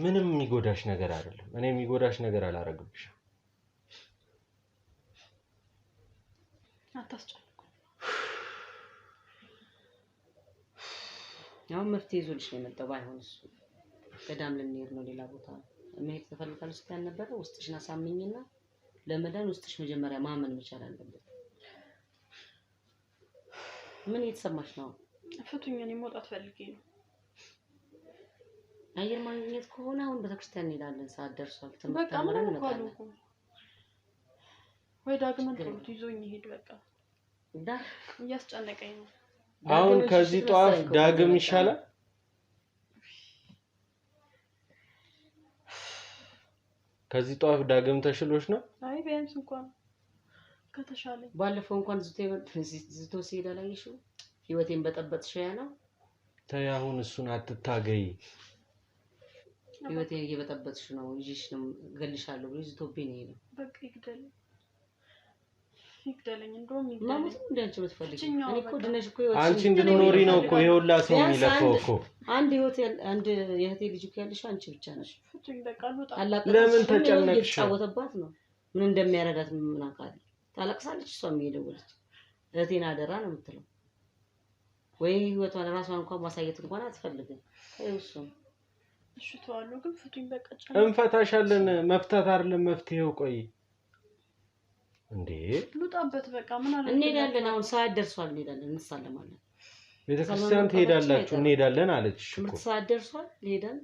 ምንም የሚጎዳሽ ነገር አይደለም። እኔ የሚጎዳሽ ነገር አላረግብሽም። አታስጨንቁ። አሁን መፍትሄ ይዞልሽ ነው የመጣው። ባይሆን እሱ ገዳም ልንሄድ ነው፣ ሌላ ቦታ መሄድ ትፈልጋለሽ ስትይ ነበረ። ውስጥሽን አሳምኝና ለመዳን ውስጥሽ መጀመሪያ ማመን መቻል አለበት። ምን እየተሰማሽ ነው? ፍቱኝ። እኔ መውጣት ፈልጌ ነው። አየር ማግኘት ከሆነ አሁን ቤተክርስቲያን እንሄዳለን። ሰዓት ደርሷል። በቃ ምንም እኮ አልሆንኩም። ወይ ዳግም እንትን ይዞኝ ይሄድ። በቃ እያስጨነቀኝ ነው። አሁን ከዚህ ጧፍ ዳግም ይሻላል። ከዚህ ጧፍ ዳግም ተሽሎሽ ነው? አይ ቢያንስ እንኳን ከተሻለኝ። ባለፈው እንኳን ዝቶ ሲሄድ አላየሽው? ህይወቴን በጠበጥሽ ያ ነው። ተይ አሁን እሱን አትታገይ። ህይወቴን እየበጠበጥሽ ነው። ልጅሽ ነው ገልሻለሁ ብሎ ዝቶብኝ ነው የሄደው። በቃ ይግደለኝ። እንደውም ይግደለኝ። ማሙት እንዳንቺ የምትፈልጊ እኔ እኮ ድነሽ እኮ አንቺ እንድትኖሪ ነው እኮ የሁላ ሰው የሚለፈው እኮ። አንድ ህይወት አንድ የእህቴ ልጅ እኮ ያለሽ አንቺ ብቻ ነሽ። ፍቱኝ በቃ ልውጣ። ለምን ተጨነቅሽ? እየተጫወተባት ነው። ምን እንደሚያረጋት ምን አውቃለሁ። ታለቅሳለች። እሷም እየደወለች እህቴን አደራ ነው የምትለው። ወይ ህይወቷን ራሷን እንኳን ማሳየት እንኳን አትፈልግም። እሱም እሺ ተዋለሁ፣ ግን ፍቱኝ በቃ። እንፈታሻለን። መፍታት አይደለም መፍትሄው። ቆይ እንዴ ልውጣበት በቃ። ምን አለ እንሄዳለን። አሁን ሰዓት ደርሷል። እንሄዳለን፣ እንሳለማለን። ቤተክርስቲያን ትሄዳላችሁ? እንሄዳለን አለች እኮ። ሰዓት ደርሷል። ሄደን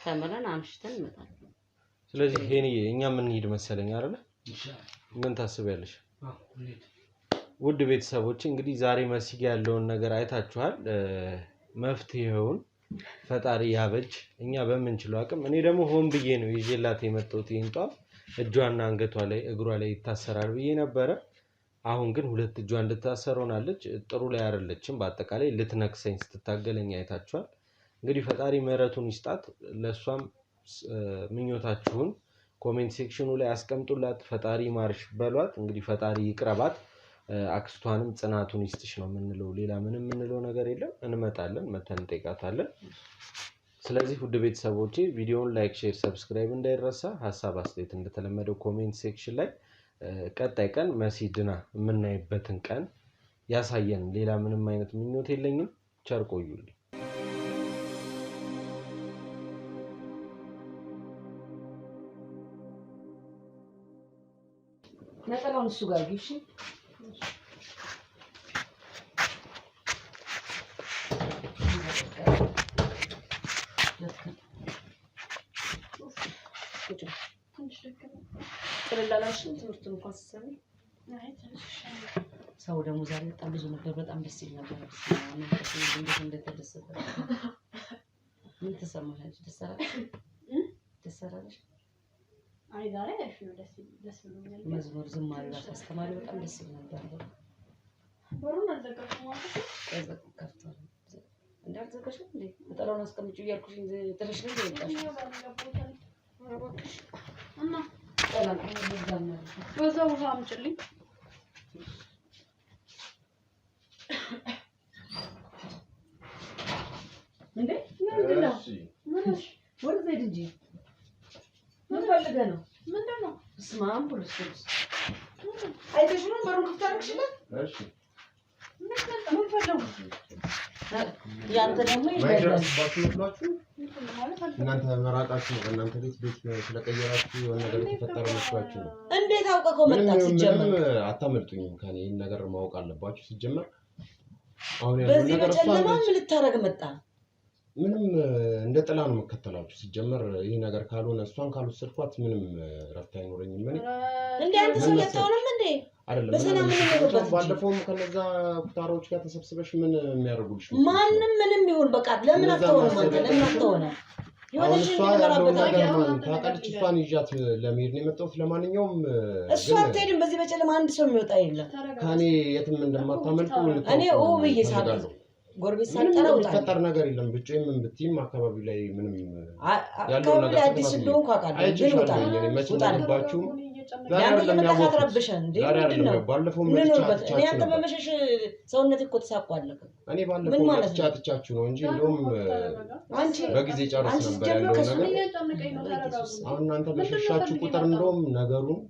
ተመረን አምሽተን እንመጣለን። ስለዚህ ሄኒዬ እኛ ምን ሄድ መሰለኝ አይደል? ምን ታስቢያለሽ? ውድ ቤተሰቦች እንግዲህ ዛሬ መስጊ ያለውን ነገር አይታችኋል። መፍትሄውን ፈጣሪ ያበጅ፣ እኛ በምንችለው አቅም። እኔ ደግሞ ሆን ብዬ ነው ይዤላት የመጣሁት። ይሄን ጧፍ እጇና አንገቷ ላይ እግሯ ላይ ይታሰራል ብዬ ነበረ። አሁን ግን ሁለት እጇ እንድታሰር ሆናለች። ጥሩ ላይ አይደለችም። በአጠቃላይ ልትነክሰኝ ስትታገለኝ አይታችኋል። እንግዲህ ፈጣሪ ምህረቱን ይስጣት። ለሷም ምኞታችሁን ኮሜንት ሴክሽኑ ላይ አስቀምጡላት። ፈጣሪ ማርሽ በሏት። እንግዲህ ፈጣሪ ይቅረባት። አክስቷንም ጽናቱን ይስጥሽ ነው የምንለው። ሌላ ምንም የምንለው ነገር የለም። እንመጣለን፣ መተን እንጠይቃታለን። ስለዚህ ውድ ቤተሰቦቼ ቪዲዮውን ላይክ፣ ሼር፣ ሰብስክራይብ እንዳይረሳ። ሀሳብ አስተያየት እንደተለመደው ኮሜንት ሴክሽን ላይ ቀጣይ ቀን መሲድና የምናይበትን ቀን ያሳየን። ሌላ ምንም አይነት ምኞት የለኝም። ቸር ቆዩልኝ። ነጠላውን እሱ ጋር ይሽ ትምህርቱን እንኳን ስትሰሚ ሰው ደግሞ ዛሬ በጣም ብዙ ነበር። በጣም ደስ ይል ነበር። እንዴት እንደተደሰተ ምን ተሰማሽ? ደስ አላለሽ? አይ ዛሬ አሪፍ ነው። ደስ ብሎኛል። መዝሙር ዝማሬ አስተማሪ በጣም ደስ ይል ነበር። በሩን አልዘጋሽም ማለት ነው? ከፍቷል። እንዳልዘጋሽም እንዴ ተጠላውን አስቀምጪው እያልኩሽ ትንሽ ነው ይወጣሽ። እና ሰላም ነው። በዛ ውሃ አምጪልኝ። እንዴ ምንድነው? ምንሽ ወርድ እንጂ ምን ፈልገህ ነው? ምንድነው? ስማም ፖሊስ አይተሽ ነው በሩን ክፍት አድርግሽለት። እሺ ምን ፈልገው? ያንተ ደግሞ ማይደርስባችሁ መስሏችሁ እናንተ መራቃችሁ እናንተ ቤት ስለቀየራችሁ የሆነ ነገር የተፈጠረ መስሏችሁ ነው። እንዴት አውቀኸው መጣ? ሲጀመር አታመልጡኝም። ከኔ ይሄን ነገር ማወቅ አለባችሁ። ሲጀመር አሁን ያለው በዚህ ነገር በጨለማ ምን ልታረግ መጣ? ምንም እንደ ጥላ ነው መከተላችሁ። ሲጀመር ይሄ ነገር ካልሆነ እሷን ካልወሰድኳት ምንም ረፍት አይኖረኝም። ምን እንዴ አንተ ሰው ያጣውንም እንዴ አይደለም። በሰላም ምን ይኖርበት? ባለፈውም ከነዛ ኩታሮች ጋር ተሰብስበሽ ምን የሚያደርጉልሽ? ማንም ምንም ይሁን በቃ ለምን አትሆንም? አንተ ለምን አትሆንም? አሁን እሷ ያለው ነገር ማለት ታውቃለች። እሷን ይዣት ለመሄድ ነው የመጣሁት። ለማንኛውም እሷ አትሄድም። በዚህ በጨለማ አንድ ሰው የሚወጣ የለም። ከኔ የትም እንደማታመልጡ እኔ ብዬ ሳደርግ ጎረቤት ሳልጠራ የሚፈጠር ነገር የለም። ብቻዬን ምን ብትይም አካባቢ ላይ ምንም ያለው ነገር አዲስ እንደሆንኩ አውቃለሁ። ግን ውጣልባችሁም ባለፈው አንተ በመሸሽ ሰውነት እኮ ተሳቋለህ። እኔ ባለፈው መጥቻችሁ ነው እንጂ እንደውም በጊዜ ጨርስ ነበር ያለው ነገር። አሁን እናንተ በሸሻችሁ ቁጥር እንደውም ነገሩን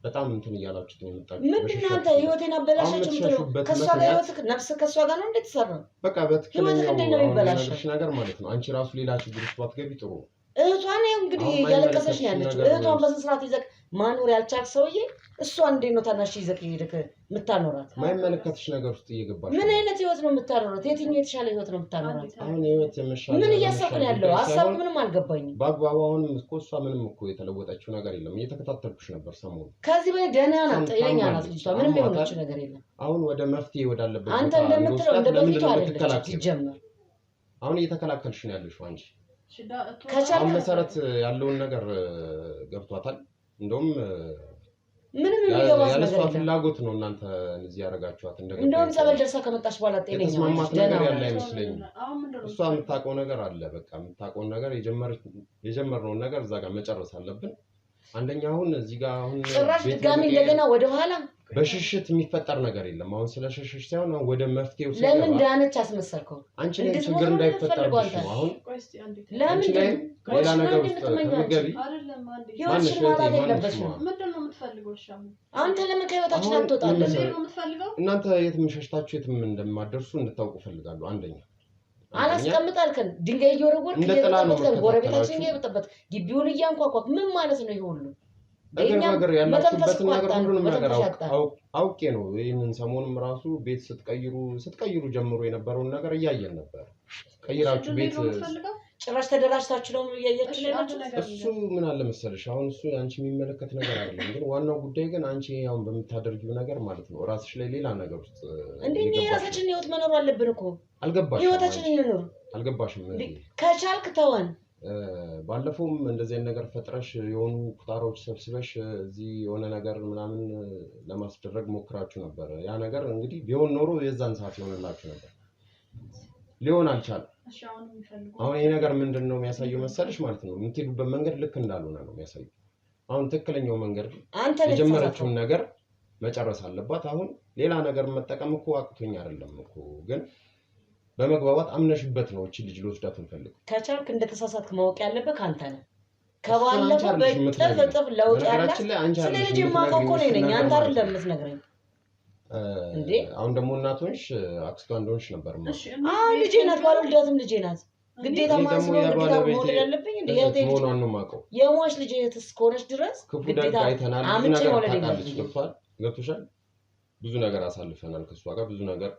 በጣም እንትን እያላችሁት ነው የመጣችሁት። ምንድን ነው አንተ ህይወቴን አበላሸች የምትለው? ከእሷ ጋር ህይወትህ ነፍስ ከእሷ ጋር ነው እንዴት ተሰራው? በቃ በትክክለኛው ነገርሽ ነገር ማለት ነው። አንቺ ራሱ ሌላ ችግር ውስጥ ባትገቢ ጥሩ ነው። እህቷን እንግዲህ እያለቀሰች ነው ያለችው። እህቷን በስንት ስርዓት ይዘህ ማኖር ያልቻልክ ሰውዬ እሷን እንዴት ነው ታናሽ ይዘህ ሄደህ የምታኖራት? ማይመለከትሽ ነገር ውስጥ እየገባሽ ምን አይነት ህይወት ነው የምታኖራት? የትኛው የተሻለ ህይወት ነው የምታኖራት? አሁን ህይወት የመሻለ ምን እያሰብክ ነው ያለው? ሀሳቡ ምንም አልገባኝም። በአግባቡ አሁንም እኮ እሷ ምንም እኮ የተለወጠችው ነገር የለም። እየተከታተልኩሽ ነበር ሰሞኑን። ከዚህ በላይ ደህና ናት፣ ጤነኛ ናት ልጅቷ። ምንም የሆነችው ነገር የለም። አሁን ወደ መፍትሄ ወዳለበት አንተ እንደምትለው እንደ በፊቱ አይደለም። ሲጀመር አሁን እየተከላከልሽ ነው ያለሽው አንቺ። ከቻልክ መሰረት ያለውን ነገር ገብቷታል። እንደውም ምንም የሚገባሽ ነገር የለም። ፍላጎት ነው እናንተ እዚህ ያረጋችኋት። እንደውም ጸበል ደርሳ ከመጣች በኋላ ጤነኛ ነች። ደህና ያለ አይመስለኝም። እሷ የምታውቀው ነገር አለ። በቃ የምታውቀውን ነገር የጀመርነውን ነገር እዛ ጋር መጨረስ አለብን። አንደኛ አሁን እዚህ ጋር አሁን ጭራሽ ድጋሚ እንደገና ወደ ኋላ በሽሽት የሚፈጠር ነገር የለም። አሁን ስለ ሽሽሽ ሳይሆን አሁን ወደ መፍትሄው ሲገባ ለምን ዳነች አስመሰልከው? አንቺ ላይ ችግር እንዳይፈጠር ነው። አሁን ለምን ሌላ ነገር ውስጥ ከመገቢ ህይወትሽን ማጣት የለበትም። ምንድን ነው የምትፈልገው? እሺ አንተ ለምን ከህይወታችን አትወጣለህ? እናንተ የትም ሸሽታችሁ የትም እንደማደርሱ እንድታውቁ ፈልጋለሁ። አንደኛ አላስቀምጣልከን ድንጋይ እየወረወርክ እየበጠበጥከን ጎረቤታችን እየበጠበጥ ግቢውን እያንኳኳክ ምን ማለት ነው? ይሄ ሁሉ ነገር ያላችሁበትን ነገር ሁሉንም ነገር አውቄ ነው። ይህንን ሰሞኑም ራሱ ቤት ስትቀይሩ ጀምሮ የነበረውን ነገር እያየን ነበር። ቀይራችሁ ቤት ጭራሽ ተደራጅታችሁ ነው እያያችሁ ነው ያላችሁ። እሱ ምን አለ መሰለሽ አሁን እሱ አንቺ የሚመለከት ነገር አይደለም። ግን ዋናው ጉዳይ ግን አንቺ አሁን በምታደርጊው ነገር ማለት ነው ራስሽ ላይ ሌላ ነገር ውስጥ እንዴ የራሳችንን ህይወት መኖር አለብን እኮ። አልገባሽም? ህይወታችንን እንኖር። አልገባሽም? ከቻልክ ተወን። ባለፈውም እንደዚህ አይነት ነገር ፈጥረሽ የሆኑ ኩታሮች ሰብስበሽ እዚህ የሆነ ነገር ምናምን ለማስደረግ ሞክራችሁ ነበር። ያ ነገር እንግዲህ ቢሆን ኖሮ የዛን ሰዓት ይሆንላችሁ ነበር። ሊሆን አልቻለም። አሁን ይሄ ነገር ምንድን ነው የሚያሳየው መሰለሽ ማለት ነው የምትሄዱበት መንገድ ልክ እንዳልሆነ ነው የሚያሳየው። አሁን ትክክለኛው መንገድ የጀመረችውን ነገር መጨረስ አለባት። አሁን ሌላ ነገር መጠቀም እኮ አቅቶኝ አይደለም እኮ ግን በመግባባት አምነሽበት ነው እቺ ልጅ ልወስዳት እንፈልግ። ከቻልክ እንደተሳሳትክ ማወቅ ያለበት ካንተ ነው። ከባለፈው በጥፍ ለውጥ ያለ ስለ ልጅ ማውቀው እኮ ነኝ አንተ አይደለም የምትነግረኝ እንዴ? አሁን ደግሞ እናቶች አክስቷ እንደሆንሽ ነበር ማለት ነው። አዎ ልጄ ናት፣ ባልወልዳትም ልጄ ናት። ግዴታ ማስሎ ግዴታ መውለድ ያለብኝ እንዴ? ሆኖ ነው ማውቀው የሟች ልጅ እስከሆነች ድረስ ግዴታ አይተናል። ብዙ ነገር ታውቃለች። ገብቶሻል? ብዙ ነገር አሳልፈናል ከሷ ጋር ብዙ ነገር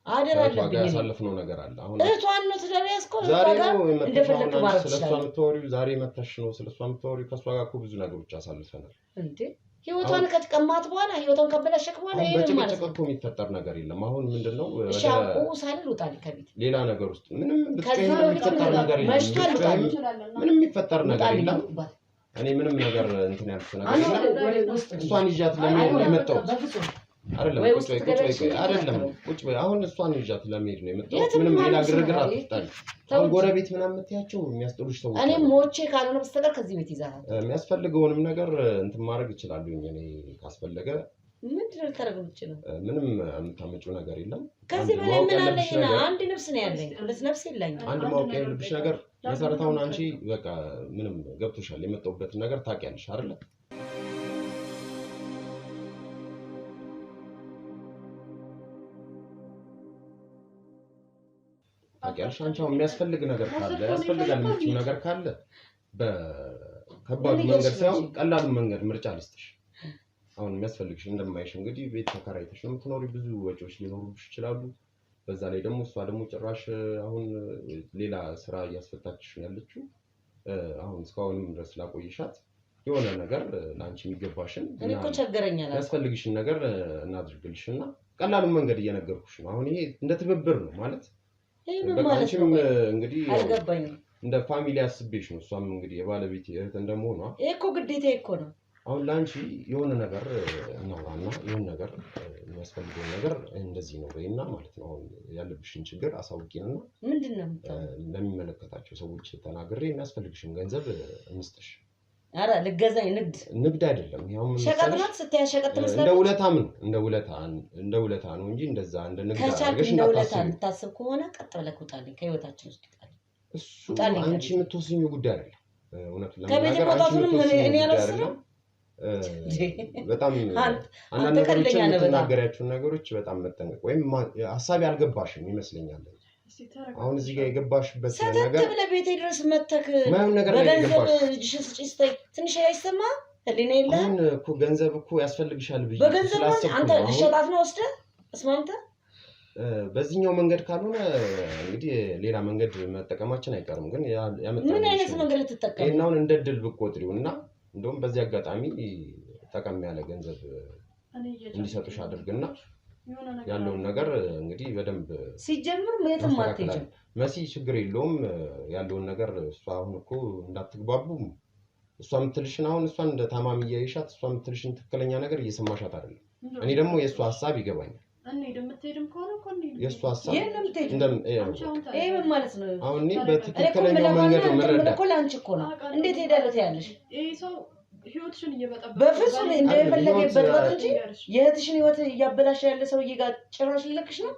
አደረለብኝ ያሳለፍነው ነገር አለ። አሁን እህቷን ነው ስለያዝከው ዛሬ ነው እንደፈለክ ማለት ስለሷ የምትወሪው ዛሬ መተሽ ነው ስለሷ የምትወሪው። ከሷ ጋር እኮ ብዙ ነገሮች አሳልፈናል። እንዴ ህይወቷን ከተቀማት በኋላ ህይወቷን ከበላሸክ በኋላ ይሄ ማለት ነው። በጭቅጭቅ የሚፈጠር ነገር የለም። አሁን ምንድነው ሻቁ ሳል ልውጣል ከቤት ሌላ ነገር ውስጥ ምንም የሚፈጠር ነገር የለም። ምንም የሚፈጠር ነገር የለም። እኔ ምንም ነገር እንትን ያልኩት ነገር እሷን ይዣት ለመሄድ ነው የመጣሁት። አይደለም ቁጭ በይ አሁን እሷን ይዣት ለመሄድ ነው የመጣሁት። ምንም ሌላ ግርግር አትፍጠሪ። አሁን ጎረቤት ምናምን የምትያቸው የሚያስጠሉሽ ሰዎች እኔ ሞቼ ካልሆነ በስተቀር ከዚህ ቤት ይዛሃል። የሚያስፈልገውንም ነገር እንትን ማድረግ ይችላል። እኔ ካስፈለገ ምንድን ነው ልታደርገው የምትችለው? ምንም የምታመጪው ነገር የለም። ከዚህ በላይ ምን አለኝና አንድ ነፍስ ነው ያለኝ፣ ሁለት ነፍስ የለኝም። አንድ ማወቅ ያለብሽ ነገር መሰረታውን አንቺ በቃ ምንም ገብቶሻል። የመጣሁበትን ነገር ታውቂያለሽ አይደለ? ታውቂያለሽ። አንቺ አሁን የሚያስፈልግ ነገር ካለ ያስፈልጋል የምትይው ነገር ካለ በከባዱ መንገድ ሳይሆን ቀላሉ መንገድ ምርጫ ልስጥሽ። አሁን የሚያስፈልግሽ እንደማይሽ እንግዲህ ቤት ተከራይተሽ ነው የምትኖሪ። ብዙ ወጪዎች ሊኖሩብሽ ይችላሉ። በዛ ላይ ደግሞ እሷ ደግሞ ጭራሽ አሁን ሌላ ስራ እያስፈታችሽ ነው ያለችው። አሁን እስካሁንም ድረስ ላቆይሻት የሆነ ነገር ለአንቺ የሚገባሽን እኔ እኮ ቸገረኛል ያስፈልግሽን ነገር እናድርግልሽና ቀላሉን መንገድ እየነገርኩሽ ነው። አሁን ይሄ እንደ ትብብር ነው ማለት በቃችም እንግዲህ አልገባኝም። እንደ ፋሚሊ አስቤሽ ነው። እሷም እንግዲህ የባለቤት እህት እንደመሆኗ ይሄ እኮ ግዴታ እኮ ነው። አሁን ላንቺ የሆነ ነገር እናውራና የሆነ ነገር የሚያስፈልገው ነገር እንደዚህ ነው በይና ማለት ነው። አሁን ያለብሽን ችግር አሳውቂንና ምንድነው ለሚመለከታቸው ሰዎች ተናግሬ የሚያስፈልግሽን ገንዘብ እንስጥሽ። አረ ልገዛኝ ንግድ አይደለም። ያው ምን ሸቀጥናት ስትያ ሸቀጥ መስለ እንደ ውለታ ነው እንጂ እንደዛ እንደ ንግድ አድርገሽ እንዳታስብ። ልታስብ ከሆነ ቀጥ ብለህ ውጣልኝ፣ ከህይወታችን ውስጥ ውጣልኝ። እሱ አንቺ የምትወስኚው ጉዳይ አይደለም። እውነቱን ለመናገር እኔ ያልወስነው በጣም አንዳንድ ነገሮች የምትናገሪያቸውን ነገሮች በጣም መጠንቀቅ ወይም ሀሳብ ያልገባሽም ይመስለኛል። አሁን እዚህ ጋር የገባሽበት ነገር ሰተት ለቤቴ ድረስ መተክ ማን ነገር በገንዘብ ልጅሽን ስጪኝ ስትይ ትንሽ አይሰማ ህሊና የለ። አሁን እኮ ገንዘብ እኮ ያስፈልግሻል ብዬ በገንዘብ አንተ ልሸጣት ነው ወስደህ እስማምተህ በዚህኛው መንገድ ካልሆነ እንግዲህ ሌላ መንገድ መጠቀማችን አይቀርም። ግን ያመጣው ምን አይነት መንገድ ልትጠቀም ይሄን አሁን እንደ ድል ብትቆጥሪውና እንደውም በዚህ አጋጣሚ ጠቀም ያለ ገንዘብ እንዲሰጡሽ አድርግና ያለውን ነገር እንግዲህ በደንብ ሲጀምር ምንም አትይጭም መሲ ችግር የለውም ያለውን ነገር እሷ አሁን እኮ እንዳትግባቡ እሷ የምትልሽን አሁን እሷን እንደ ታማሚ እያይሻት እሷ የምትልሽን ትክክለኛ ነገር እየሰማሻት አይደለም። እኔ ደግሞ የእሷ ሀሳብ ይገባኛል። የእሷ ሀሳብ ይሄ ምን ማለት ነው? አሁን እኔ በትክክለኛው መንገድ ነው የምረዳት እኮ ለአንቺ እኮ ነው። እንዴት ሄዳለሁ ትያለሽ? ህይወትሽን እየበጠበጠ በፍጹም እንደፈለገ ይበጥበጥ እንጂ የእህትሽን ህይወት እያበላሸ ያለ ሰውዬ ጋር ጭራሽ ልለክሽ ነው።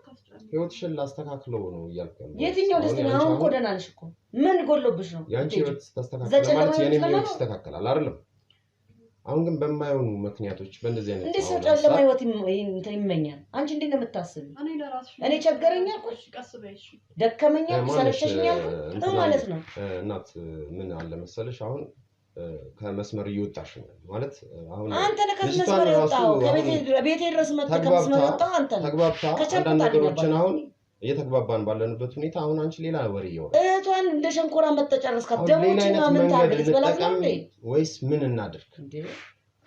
ህይወትሽን ላስተካክለው ነው እያልኩ ነው። የትኛው ደስተኛ? አሁን እኮ ደህና ነሽ እኮ። ምን ጎሎብሽ ነው? ያንቺ ህይወት ተስተካከለ ማለት የኔ ህይወት ይስተካከላል አይደለም? አሁን ግን በማይሆኑ ምክንያቶች በእንደዚህ አይነት እንዴት ሰው ጨለማ ህይወት ይመኛል? አንቺ እንዴት ነው የምታስቢው? እኔ ቸገረኛ አልኩሽ፣ ደከመኛ አልኩሽ፣ ሰለቸሽኛ አልኩሽ ማለት ነው። እናት ምን አለ መሰለሽ አሁን ከመስመር እየወጣሽ ነው ማለት አሁን አንተ ነህ ከመስመር የወጣው። ከቤቴ ድረስ መጥተህ ከመስመር የወጣው አንተ ነህ። ተግባብታ አንዳንድ ነገሮችን አሁን እየተግባባን ባለንበት ሁኔታ አሁን አንቺ ሌላ ወሬ ይወራ እህቷን እንደ ሸንኮራ መተጨረስካት ደሞች ምን ታድርግ በላት ነው እንዴ? ወይስ ምን እናድርግ እንዴ?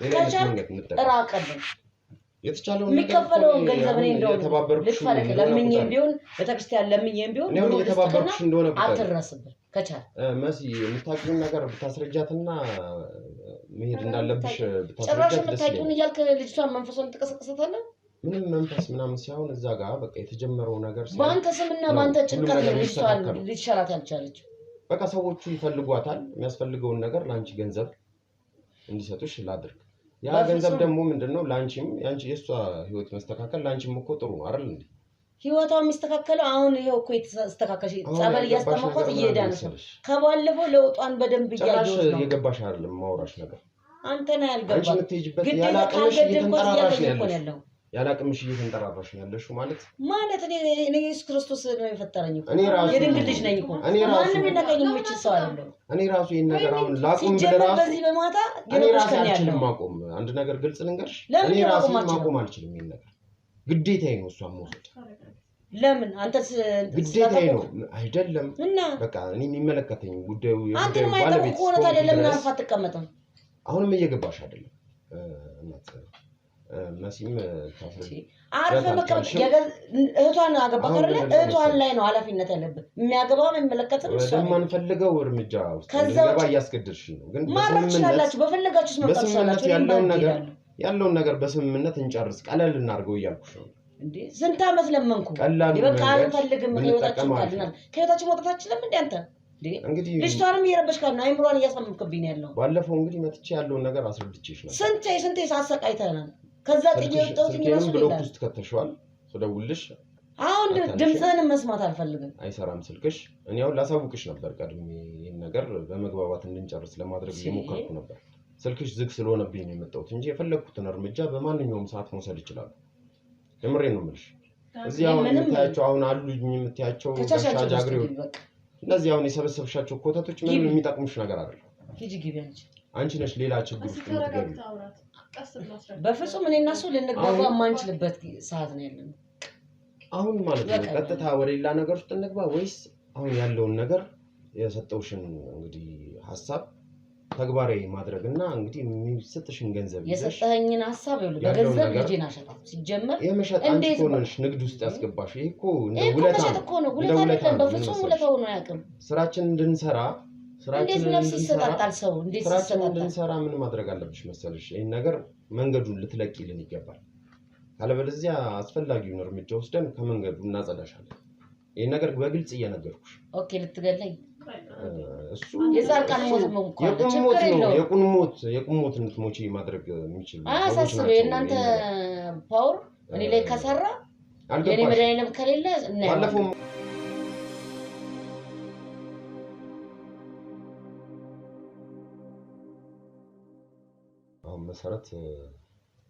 ከቻልክ ራቀልን የተቻለው የሚከፈለውን ገንዘብ እኔ እንደው ልክፈልክ ለምኜም ቢሆን ቤተክርስቲያን ለምኜም ቢሆን ነው የተባበርኩሽ እንደሆነ አትረስብህ። ከቻል መሲ የምታውቂውን ነገር ብታስረጃትና መሄድ እንዳለብሽ ብታስረጃት ጭራሽ የምታውቂውን እያልክ ልጅቷን መንፈሷን ትቀሰቅሰታለህ። ምንም መንፈስ ምናምን ሳይሆን እዛ ጋር በቃ የተጀመረው ነገር በአንተ ስምና በአንተ ጭንቀት ነው ልጅቷን ልትሸራት ያልቻለችው። በቃ ሰዎቹ ይፈልጓታል። የሚያስፈልገውን ነገር ለአንቺ ገንዘብ እንዲሰጡሽ ላድርግ። ያ ገንዘብ ደግሞ ምንድነው ለአንቺም ያንቺ የሷ ህይወት መስተካከል ለአንቺም እኮ ጥሩ ነው አይደል እንዴ? ህይወቷ የሚስተካከለው አሁን ይሄው እኮ የተስተካከለሽ ጸበል እያስተማኳት እየሄዳን ነው። ከባለፈው ለውጧን በደንብ እያየሁት ነው። የገባሽ አይደለም ማውራሽ ነገር አንተ ነህ ያልገባ። አንቺ የምትሄጂበት ያላቅምሽ እየተንጠራራሽ ነው ያላቅምሽ እየተንጠራራሽ ነው ያለሽው ማለት እኔ ኢየሱስ ክርስቶስ ነው የፈጠረኝ እኮ እኔ ራሱ የድንግል ልጅ ነኝ እኮ ማንም የነቀኝ የሚችል ሰው አይደለም። እኔ ራሱ ይሄን ነገር አሁን ላቁም ብለራሱ በዚህ በማታ እኔ ራሱ አልችልም ማቆም። አንድ ነገር ግልጽ ልንገርሽ እኔ ራሱ ማቆም አልችልም። ይሄን ነገር ግዴታዬ ነው እሷን መውሰድ። ለምን አንተስ ግዴታዬ ነው አይደለም? እና በቃ እኔ የሚመለከተኝ ጉዳዩ አንተ ማይጠቁ ሆነ ታዲያ ለምን አልፋ አትቀመጥም? አሁንም እየገባሽ አይደለም። እናት መሲም ታስረዳ አርፈ መቀመጥ እህቷን አገባህ አይደል? እህቷን ላይ ነው ኃላፊነት ያለብህ። የሚያገባውን የሚመለከተው እሱ ነው። ወደማንፈልገው እርምጃ ውስጥ እንገባ እያስገድድሽ ነው። ግን በስምምነት በፈለጋችሁት መጣጣት በስምምነት ያለውን ነገር በስምምነት እንጨርስ፣ ቀለል እናድርገው እያልኩሽ ነው። እንዴ ስንት ዓመት ለመንኩ። በቃ አንፈልግም፣ ህይወታችን ታድናል። ከህይወታችን መውጣታችን ለምን እንደ አንተ እንግዲህ ልጅቷንም እየረበሽካት ነው። አይምሯን እያሳመምክብኝ ያለው ባለፈው እንግዲህ መጥቼ ያለውን ነገር አስረድቼሽ ነው። ስንቴ ሳሰቃይተናል። ከዛ ጥዬ ወጣሁት እንግዲህ ብሎክ ውስጥ ከተሽዋል። ስደውልሽ አሁን ድምፅህን መስማት አልፈልግም። አይሰራም ስልክሽ። እኔ አሁን ላሳውቅሽ ነበር ቀድሜ ይሄን ነገር በመግባባት እንድንጨርስ ለማድረግ እየሞከርኩ ነበር። ስልክሽ ዝግ ስለሆነብኝ ነው የመጣሁት እንጂ የፈለኩትን እርምጃ በማንኛውም ሰዓት መውሰድ ይችላል። የምሬን ነው የምልሽ። እዚህ አሁን የምታያቸው አሁን አሉኝ የምታያቸው ሻጃግሬዎች እነዚህ አሁን የሰበሰብሻቸው ኮተቶች ምንም የሚጠቅሙሽ ነገር አይደለም። ሂጂ ግቢ አንቺ ነሽ ሌላ ችግር ውስጥ የምትገቢው። በፍጹም እኔ እና እሱ ልንግባባ የማንችልበት ሰዓት ነው ያለነው አሁን ማለት ነው። ቀጥታ ወደ ሌላ ነገር ውስጥ እንግባ ወይስ አሁን ያለውን ነገር የሰጠውሽን እንግዲህ ሐሳብ ተግባራዊ ማድረግና እንግዲህ የሚሰጥሽን ገንዘብ የሰጠኸኝን ሐሳብ ይኸውልህ በገንዘብ ልጄን አሸጣው ሲጀመር የመሸጥ አንቺ ሆነሽ ንግድ ውስጥ ያስገባሽ ይሄ እኮ ውለታ ነው። ውለታ በፍጹም ውለታው ነው ያቅም ስራችን እንድንሰራ ስራችን እንድንሰራ ምን ማድረግ አለብሽ መሰለሽ? ይሄን ነገር መንገዱን ልትለቂልን ይገባል። ካለበለዚያ አስፈላጊውን እርምጃ ወስደን ከመንገዱ እናጸዳሻለን። ይሄን ነገር በግልጽ እየነገርኩሽ። ኦኬ ልትገለኝ እሱ የዛርቃን ሞት ነው የቁሞት እንድትሞቺ ማድረግ የሚችል አሳስበው የእናንተ ፓወር እኔ ላይ ከሰራ የኔ መድኃኒዓለም ከሌለ እናያለን። አሁን መሰረት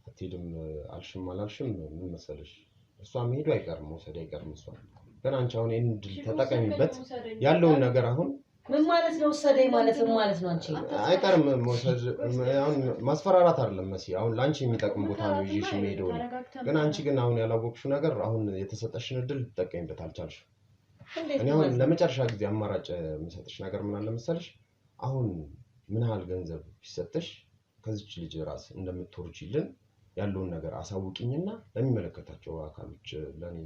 አትሄድም አልሽም አላልሽም ምን መሰለሽ እሷ መሄዱ አይቀርም መውሰድ አይቀርም እሷ ግን አንቺ አሁን ይሄን ድል ተጠቀሚበት ያለውን ነገር አሁን ምን ማለት ነው ወሰደኝ ማለት ነው አንቺ አይቀርም መውሰድ አሁን ማስፈራራት አይደለም መሲ አሁን ላንቺ የሚጠቅም ቦታ ነው ይዤሽ የምሄደው ግን አንቺ ግን አሁን ያላወቅሽው ነገር አሁን የተሰጠሽን ድል ልትጠቀሚበት አልቻልሽ እኔ አሁን ለመጨረሻ ጊዜ አማራጭ የምሰጥሽ ነገር ምን አለ መሰለሽ አሁን ምን ያህል ገንዘብ ቢሰጥሽ ከዚች ልጅ ራስ እንደምትወርጂልን ያለውን ነገር አሳውቂኝና ለሚመለከታቸው አካሎች ለኔ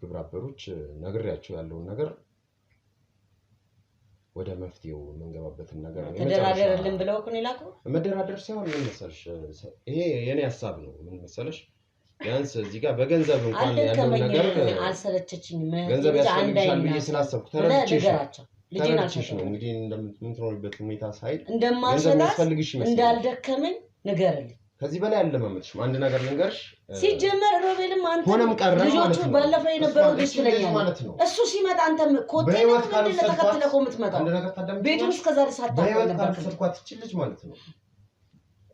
ግብረ አበሮች ነግሬያቸው ያለውን ነገር ወደ መፍትሄው መንገባበትን ነገር ተደራደርልን ብለው እኮ ነው ይላኩ መደራደር ሳይሆን ምን መሰለሽ ይሄ የኔ ሐሳብ ነው ምን መሰለሽ ቢያንስ እዚህ ጋር በገንዘብ እንኳን ያለው ነገር አልሰለቸችኝም ገንዘብ ያስፈልግሻል ብዬ ስላሰብኩ ተረድቼሽ ልጅን አልሸሽ ነው እንግዲህ እንደምትኖርበት ሁኔታ ሳይል እንደማልሸጣት እንዳልደከመኝ ንገርልኝ ከዚህ በላይ አለማመጥሽ አንድ ነገር ልንገርሽ ሲጀመር ሮቤልም አንተ ሆነም ቀረ ልጆቹ ባለፈው የነበረው ደስ ይለኛል እሱ ሲመጣ አንተም ኮቴን ምንድን ነው ተከትለህ የምትመጣው ቤቱን እስከዛሬ ሳታውቅ ነበር ከተልኳት ትችልሽ ማለት ነው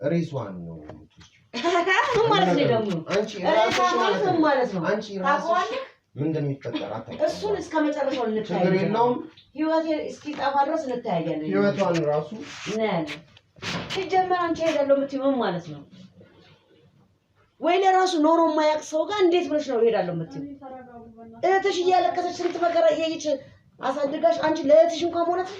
ሬሷን ነው ምን ማለት ነው ደግሞ አንቺ ራስሽ ማለት ነው አንቺ ራስሽ ምን እንደሚፈጠር አታውቂም እሱን እስከመጨረሻው እንታያለን ህይወቴ እስኪጠፋ ድረስ እንታያለን ህይወቷን ራሱ እናያለን ሲጀመር አንቺ ሄዳለሁ የምትይው ማለት ነው ወይ ለራሱ ኖሮ የማያውቅ ሰው ጋር እንዴት ብለሽ ነው ሄዳለሁ የምትይው እህትሽ እያለቀሰች ስንት መከራ እያየች አሳድጋሽ አንቺ ለእህትሽ እንኳን ሆነሽ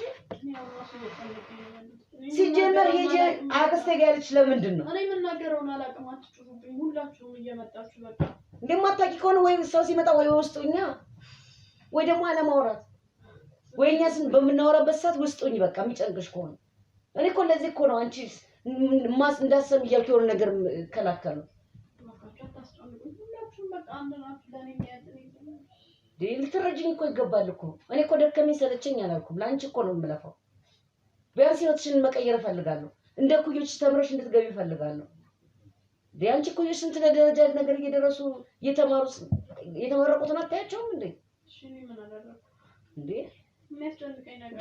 ሲጀመር ሄጄ አክስቴ ጋር ያለች ለምንድን ነው እኔ የምናገረውን አላውቅም አትጩሁብኝ ሁላችሁም እየመጣችሁ በቃ እንደማታውቂ ከሆነ ወይ ሰው ሲመጣ ወይ ውስጡኛ ወይ ደግሞ አለማውራት ወይ እኛ በምናወራበት ሰዓት ውስጡኝ በቃ የሚጨንቅሽ ከሆነ እኔ እኮ ለዚህ እኮ ነው አንቺ ማስ እንዳሰም እያልኩ የሆነ ነገር ከላከለው ልትረጂኝ እኮ ይገባል እኮ እኔ እኮ ደከመኝ ሰለቸኝ አላልኩም ለአንቺ እኮ ነው የምለፋው ቢያንስ ህይወትሽን መቀየር እፈልጋለሁ እንደ ኩዮች ተምረሽ እንድትገቢ እፈልጋለሁ ቢያንቺ ኩዮች ስንት ደረጃ ነገር እየደረሱ የተመረቁትን አታያቸውም እንዴ እሺ ምን አደረኩ እንዴ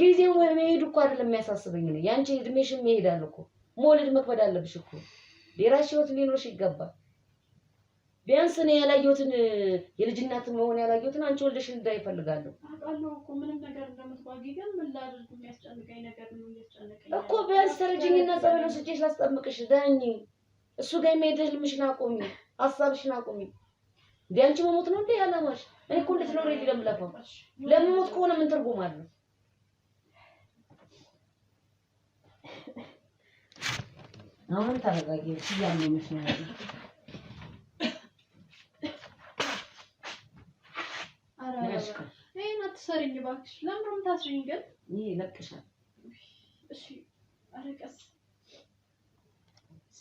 ጊዜው መሄዱ እኮ አይደለም የሚያሳስበኝ ነው ያንቺ እድሜሽም ይሄዳል እኮ ሞልድ መክበድ አለብሽ እኮ የራስሽ ህይወት ሊኖርሽ ይገባል ቢያንስ እኔ ያላየሁትን የልጅናት መሆን ያላየሁትን አንቺ ወልደሽ እንዳይፈልጋለሁ አውቃለሁ እኮ ምንም ነገር እንደምትባጊ ግን ምን ላድርግ የሚያስጨንቀኝ ነገር ነው የሚያስጨንቀኝ እኮ ቢያንስ ተረጅኝና ጸበለው ስጪሽ ላስጠምቅሽ ዳኝ እሱ ጋር የሚሄድ ህልምሽን አቁሚ ሐሳብሽን አቁሚ ቢያንቺ መሞት ነው እንዴ ያላማሽ እኔ እኮ እንድትኖር ለምለፈው ለምሞት ከሆነ ምን ትርጉም አለው አሁን ታረጋጊ ሲያመምሽ ነው ያለው። ይሄን አትሰሪኝ እባክሽ። ለምን ነው የምታስሪኝ ግን? ይሄ ይለቅሻል። እሺ ኧረ ቀስ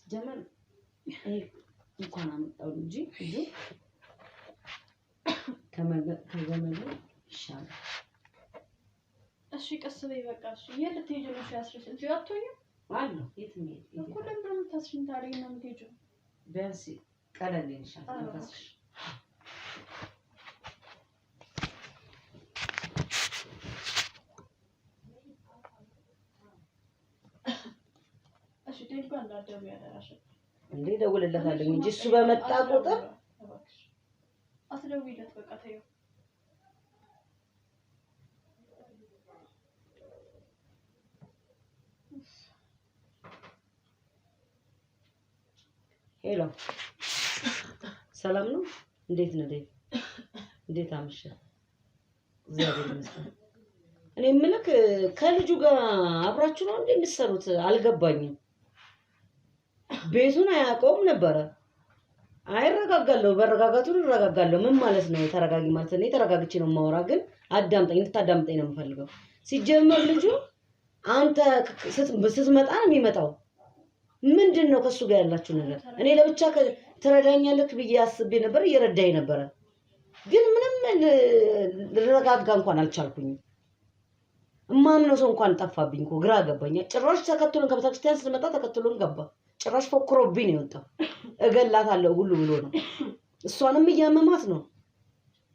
ጀመር ይሄ እንኳን አመጣው እንጂ ልጁ ከገመዱ ይሻላል። እሺ ቀስ በይ በቃ። እሺ የልትሄጂ ነው ሲያስርሽ እንት ያቶኝ አሉ የትም እኮ ለምን ነው የምታስሪኝ ታዲያ? ነው የምትሄጂው? ቢያንስ ቀለል ይልሻል ነፍስሽ። እሺ ዴልባ እንዳደሩ ያደራሽ እንዴ ደውልለታለሁ እንጂ እሱ በመጣ ቁጥር አትደውይለት በቃ ተይው። ሄሎ ሰላም ነው? እንዴት ነህ ዴቭ? እንዴት አመሸህ? እግዚአብሔር ይመስገን። እኔ የምልህ ከልጁ ጋር አብራችሁ ነው እንዴ የምትሰሩት? አልገባኝም። ቤቱን አያውቀውም ነበረ። አይረጋጋለሁ፣ በረጋጋቱን እረጋጋለሁ። ምን ማለት ነው ተረጋጊ ማለት? እኔ ተረጋግቼ ነው የማወራ፣ ግን አዳምጠኝ፣ እንድታዳምጠኝ ነው የምፈልገው። ሲጀመር ልጁ አንተ ስትመጣ ነው የሚመጣው። ምንድን ነው ከሱ ጋር ያላችሁ ነገር? እኔ ለብቻ ትረዳኛለህ ብዬ አስቤ ነበር፣ እየረዳኝ ነበረ፣ ግን ምንም ልረጋጋ እንኳን አልቻልኩኝም። እማምነው ሰው እንኳን ጠፋብኝ እኮ፣ ግራ ገባኝ። ጭራሽ ተከትሎን ከቤተክርስቲያን ስንመጣ ተከትሎን ገባ። ጭራሽ ፎክሮብኝ ነው የወጣው። እገላታለሁ ሁሉ ብሎ ነው። እሷንም እያመማት ነው።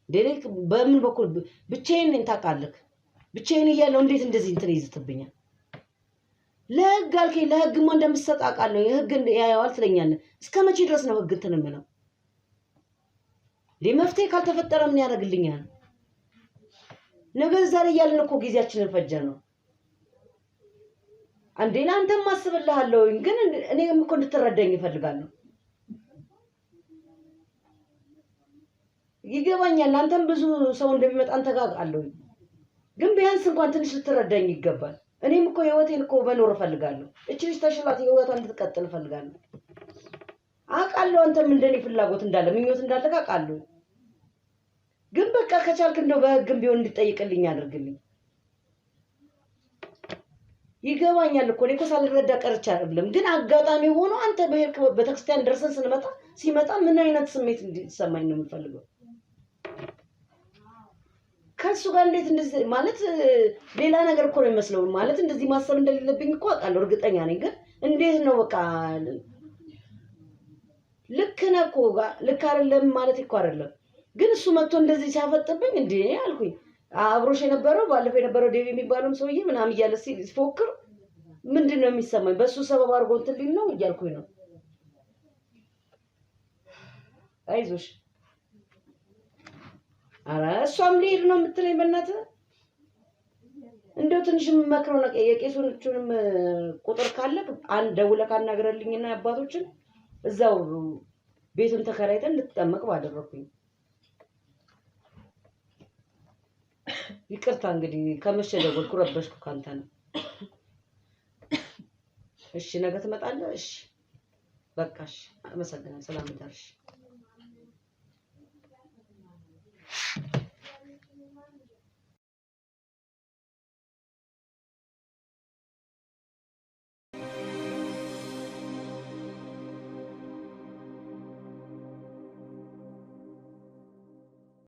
ዴሬክ በምን በኩል ብቻዬን ነኝ ታውቃለህ? ብቻዬን እያለሁ እንዴት እንደዚህ እንትን ይዝትብኛል? ለህግ አልከኝ፣ ለህግማ እንደምትሰጥ አውቃለሁ። የህግ ያየዋል ትለኛለህ። እስከ መቼ ድረስ ነው ህግ እንትን የምለው? መፍትሄ ካልተፈጠረ ምን ያደርግልኛል? ነገር ዛሬ እያልን እኮ ጊዜያችንን ፈጀ ነው። አንዴ ለአንተም አስብልሃለሁ፣ ግን እኔም እኮ እንድትረዳኝ እፈልጋለሁ። ይገባኛል፣ አንተም ብዙ ሰው እንደሚመጣ አንተ ጋር አውቃለሁ፣ ግን ቢያንስ እንኳን ትንሽ ልትረዳኝ ይገባል። እኔም እኮ ህይወቴን እኮ መኖር እፈልጋለሁ። እቺ ልጅ ተሽላት ህይወቷን እንድትቀጥል እፈልጋለሁ። አውቃለሁ አንተም እንደኔ ፍላጎት እንዳለ ምኞት እንዳለ አውቃለሁ፣ ግን በቃ ከቻልክ እንደው በህግም ቢሆን እንድጠይቅልኝ አድርግልኝ። ይገባኛል እኮ እኔ እኮ ሳልረዳ ቀርቼ አይደለም፣ ግን አጋጣሚ ሆኖ አንተ በሄድክ ቤተክርስቲያን ደርሰን ሲመጣ ምን አይነት ስሜት እንዲሰማኝ ነው የምፈልገው? ከሱ ጋር እንዴት እንደዚህ ማለት ሌላ ነገር እኮ ነው የሚመስለው። ማለት እንደዚህ ማሰብ እንደሌለብኝ እኮ አውቃለሁ፣ እርግጠኛ ነኝ። ግን እንዴት ነው በቃ ልክ ነህ እኮ ልክ አይደለም ማለት እኮ አይደለም። ግን እሱ መጥቶ እንደዚህ ሲያፈጥብኝ እንዴ አልኩኝ። አብሮሽ የነበረው ባለፈው የነበረው ዴቪ የሚባለው ሰውዬ ምናምን እያለ ሲፎክር ምንድን ነው የሚሰማኝ? በሱ ሰበብ አድርጎ እንትን ሊል ነው እያልኩኝ ነው። አይዞሽ። ኧረ እሷም ሊሄድ ነው የምትለኝ በእናትህ። እንደው ትንሽ የምመክረው ነገር የቄሶቹንም ቁጥር ካለ አንድ ደውለህ ካናግረልኝና አባቶችን እዛው ቤቱን ተከራይተን እንድትጠመቅ ባደረኩኝ። ይቅርታ እንግዲህ ከመሸ ደወልኩ፣ ረበሽኩ ካንተ ነው። እሺ ነገ ትመጣለህ? እሺ በቃ እሺ። አመሰግናለሁ። ሰላም ይደርሽ።